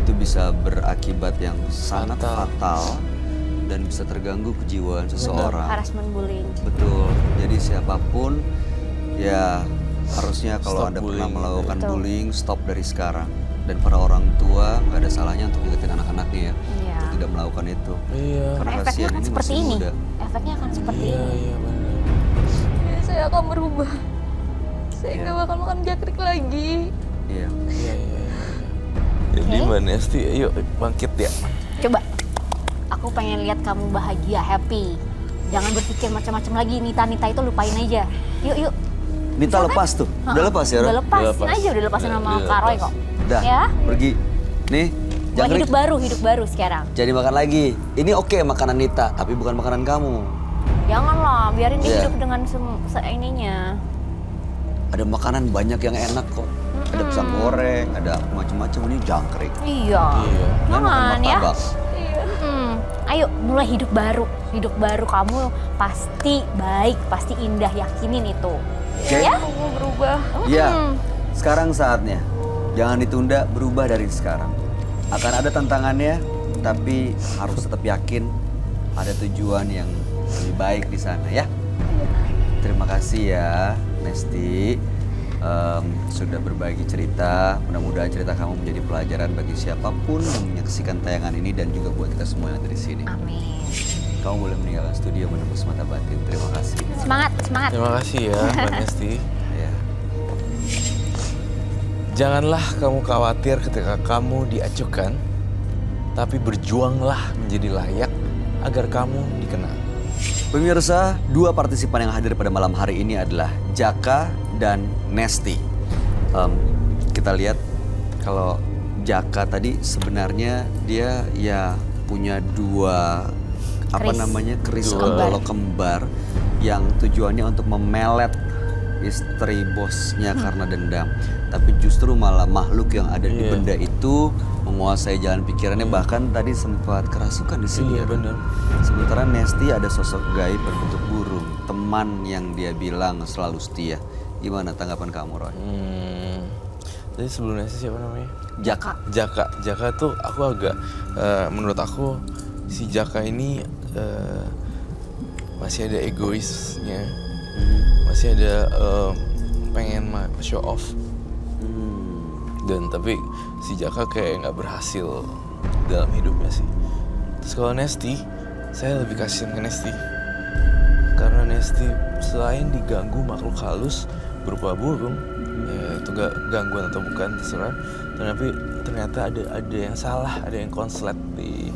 itu bisa berakibat yang sangat fatal dan bisa terganggu kejiwaan seseorang. Harassment bullying. Betul. Jadi siapapun ya harusnya kalau Stop Anda pernah bullying. melakukan Betul. bullying, stop dari sekarang. Dan para orang tua nggak ada salahnya untuk ingetin anak-anaknya ya, Iya. untuk tidak melakukan itu. Iya. Karena Efeknya kasihan akan ini seperti masih ini. muda. Efeknya akan seperti Iya, ini. iya benar. Saya akan berubah. Saya Iya. nggak bakal makan jangkrik lagi. Iya. Iya, iya, iya. Jadi Mbak Nesti, ayo bangkit ya. Coba, aku pengen lihat kamu bahagia, happy. Jangan berpikir macam-macam lagi, Nita itu lupain aja. Yuk, yuk. Nita lepas tuh. Udah lepas ya, Udah Ron? lepasin Udah lepas. aja, udah lepasin Udah sama Kak Roy lepas. kok. Udah, Ya. pergi. Nih, Mulai jangkrik. hidup baru sekarang. Jadi makan lagi. Ini oke makanan Nita, tapi bukan makanan kamu. Janganlah, biarin dia Iya. hidup dengan ininya. Ada makanan banyak yang enak kok. Ada pisang goreng, ada macam-macam. Ini jangkrik. Iya. Iya. Nah, makan Jangan ya. martabak. Ayo mulai hidup baru. Hidup baru kamu pasti baik, pasti indah, yakinin itu. Oke? Ya? Aku mau berubah. Iya. Sekarang saatnya. Jangan ditunda, berubah dari sekarang. Akan ada tantangannya, tapi harus tetap yakin ada tujuan yang lebih baik di sana ya. Terima kasih ya, Nesti. Sudah berbagi cerita. Mudah-mudahan cerita kamu menjadi pelajaran bagi siapapun yang menyaksikan tayangan ini dan juga buat kita semua yang ada di sini. Amin. Kamu boleh meninggalkan studio menembus mata batin. Terima kasih. Semangat, semangat. Terima kasih ya Mbak Nesti. Ya. Janganlah kamu khawatir ketika kamu diacuhkan, tapi berjuanglah menjadi layak agar kamu dikenal. Pemirsa, dua partisipan yang hadir pada malam hari ini adalah Jaka dan Nesti. Kita lihat kalau Jaka tadi sebenarnya dia ya punya dua keris Kembar. kembar yang tujuannya untuk memelet istri bosnya karena dendam. Tapi justru malah makhluk yang ada di Iya. benda itu menguasai jalan pikirannya, bahkan tadi sempat kerasukan di sini. Iya, ya, Ron. benar. Sementara Nesti ada sosok gaib berbentuk burung, teman yang dia bilang selalu setia. Gimana tanggapan kamu, Roy? Jadi sebelum Nesti siapa namanya? Jaka. Jaka tuh aku agak menurut aku si Jaka ini masih ada egoisnya, masih ada pengen show off. Dan tapi si Jaka kayak nggak berhasil dalam hidupnya sih. Terus kalau Nesti, saya lebih kasihan ke Nesti karena Nesti selain diganggu makhluk halus berupa burung, ya itu gangguan atau bukan terserah, tapi ternyata ada yang salah, ada yang konslet di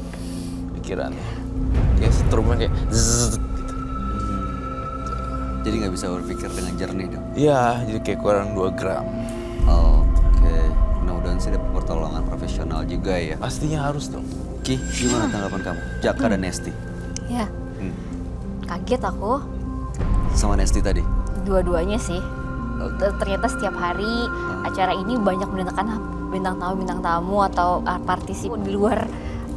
pikirannya, kayak strumnya kayak zzz, gitu. Jadi nggak bisa berpikir dengan jernih dong. Iya, jadi kayak kurang 2 gram. Oke. Mudah-mudahan sih dapat pertolongan profesional juga ya. Pastinya harus dong. Ki, gimana tanggapan kamu? Jaka dan Nesti. Ya, Hmm. kaget aku. Sama Nesti tadi. Dua-duanya sih. Ternyata setiap hari acara ini banyak mendatangkan bintang tamu atau partisi di luar.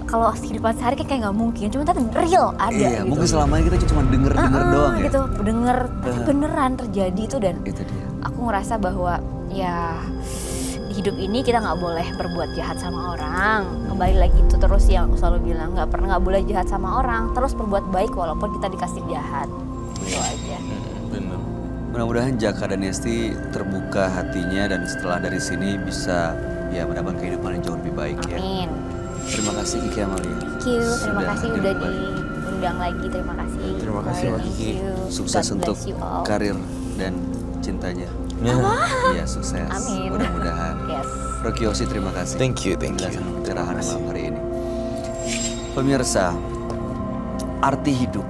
Kalau kehidupan sehari kayak nggak mungkin, cuma tadi real ada Iya, gitu. mungkin selama ini kita cuma denger doang ya. Gitu, denger, tapi beneran terjadi itu. Dan Itu dia. aku ngerasa bahwa ya di hidup ini kita nggak boleh berbuat jahat sama orang. Kembali lagi itu terus yang aku selalu bilang, nggak boleh jahat sama orang, terus berbuat baik walaupun kita dikasih jahat. Itu aja. Bener. Mudah-mudahan Jaka dan Nesti terbuka hatinya dan setelah dari sini bisa ya mendapatkan kehidupan yang jauh lebih baik ya. Amin. Terima kasih Kiki Amalia. Thank you, terima Sudah kasih hadir udah kembali. diundang lagi, terima kasih. Terima kasih, Mbak Thank Kiki. you. Sukses God untuk bless you all. karir dan cintanya. Iya, sukses. Amin. Mudah-mudahan. Yes. Rocky Yosi, terima kasih. Thank you, thank you. Penjelasan pencerahan malam hari ini. Pemirsa, arti hidup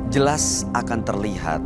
jelas akan terlihat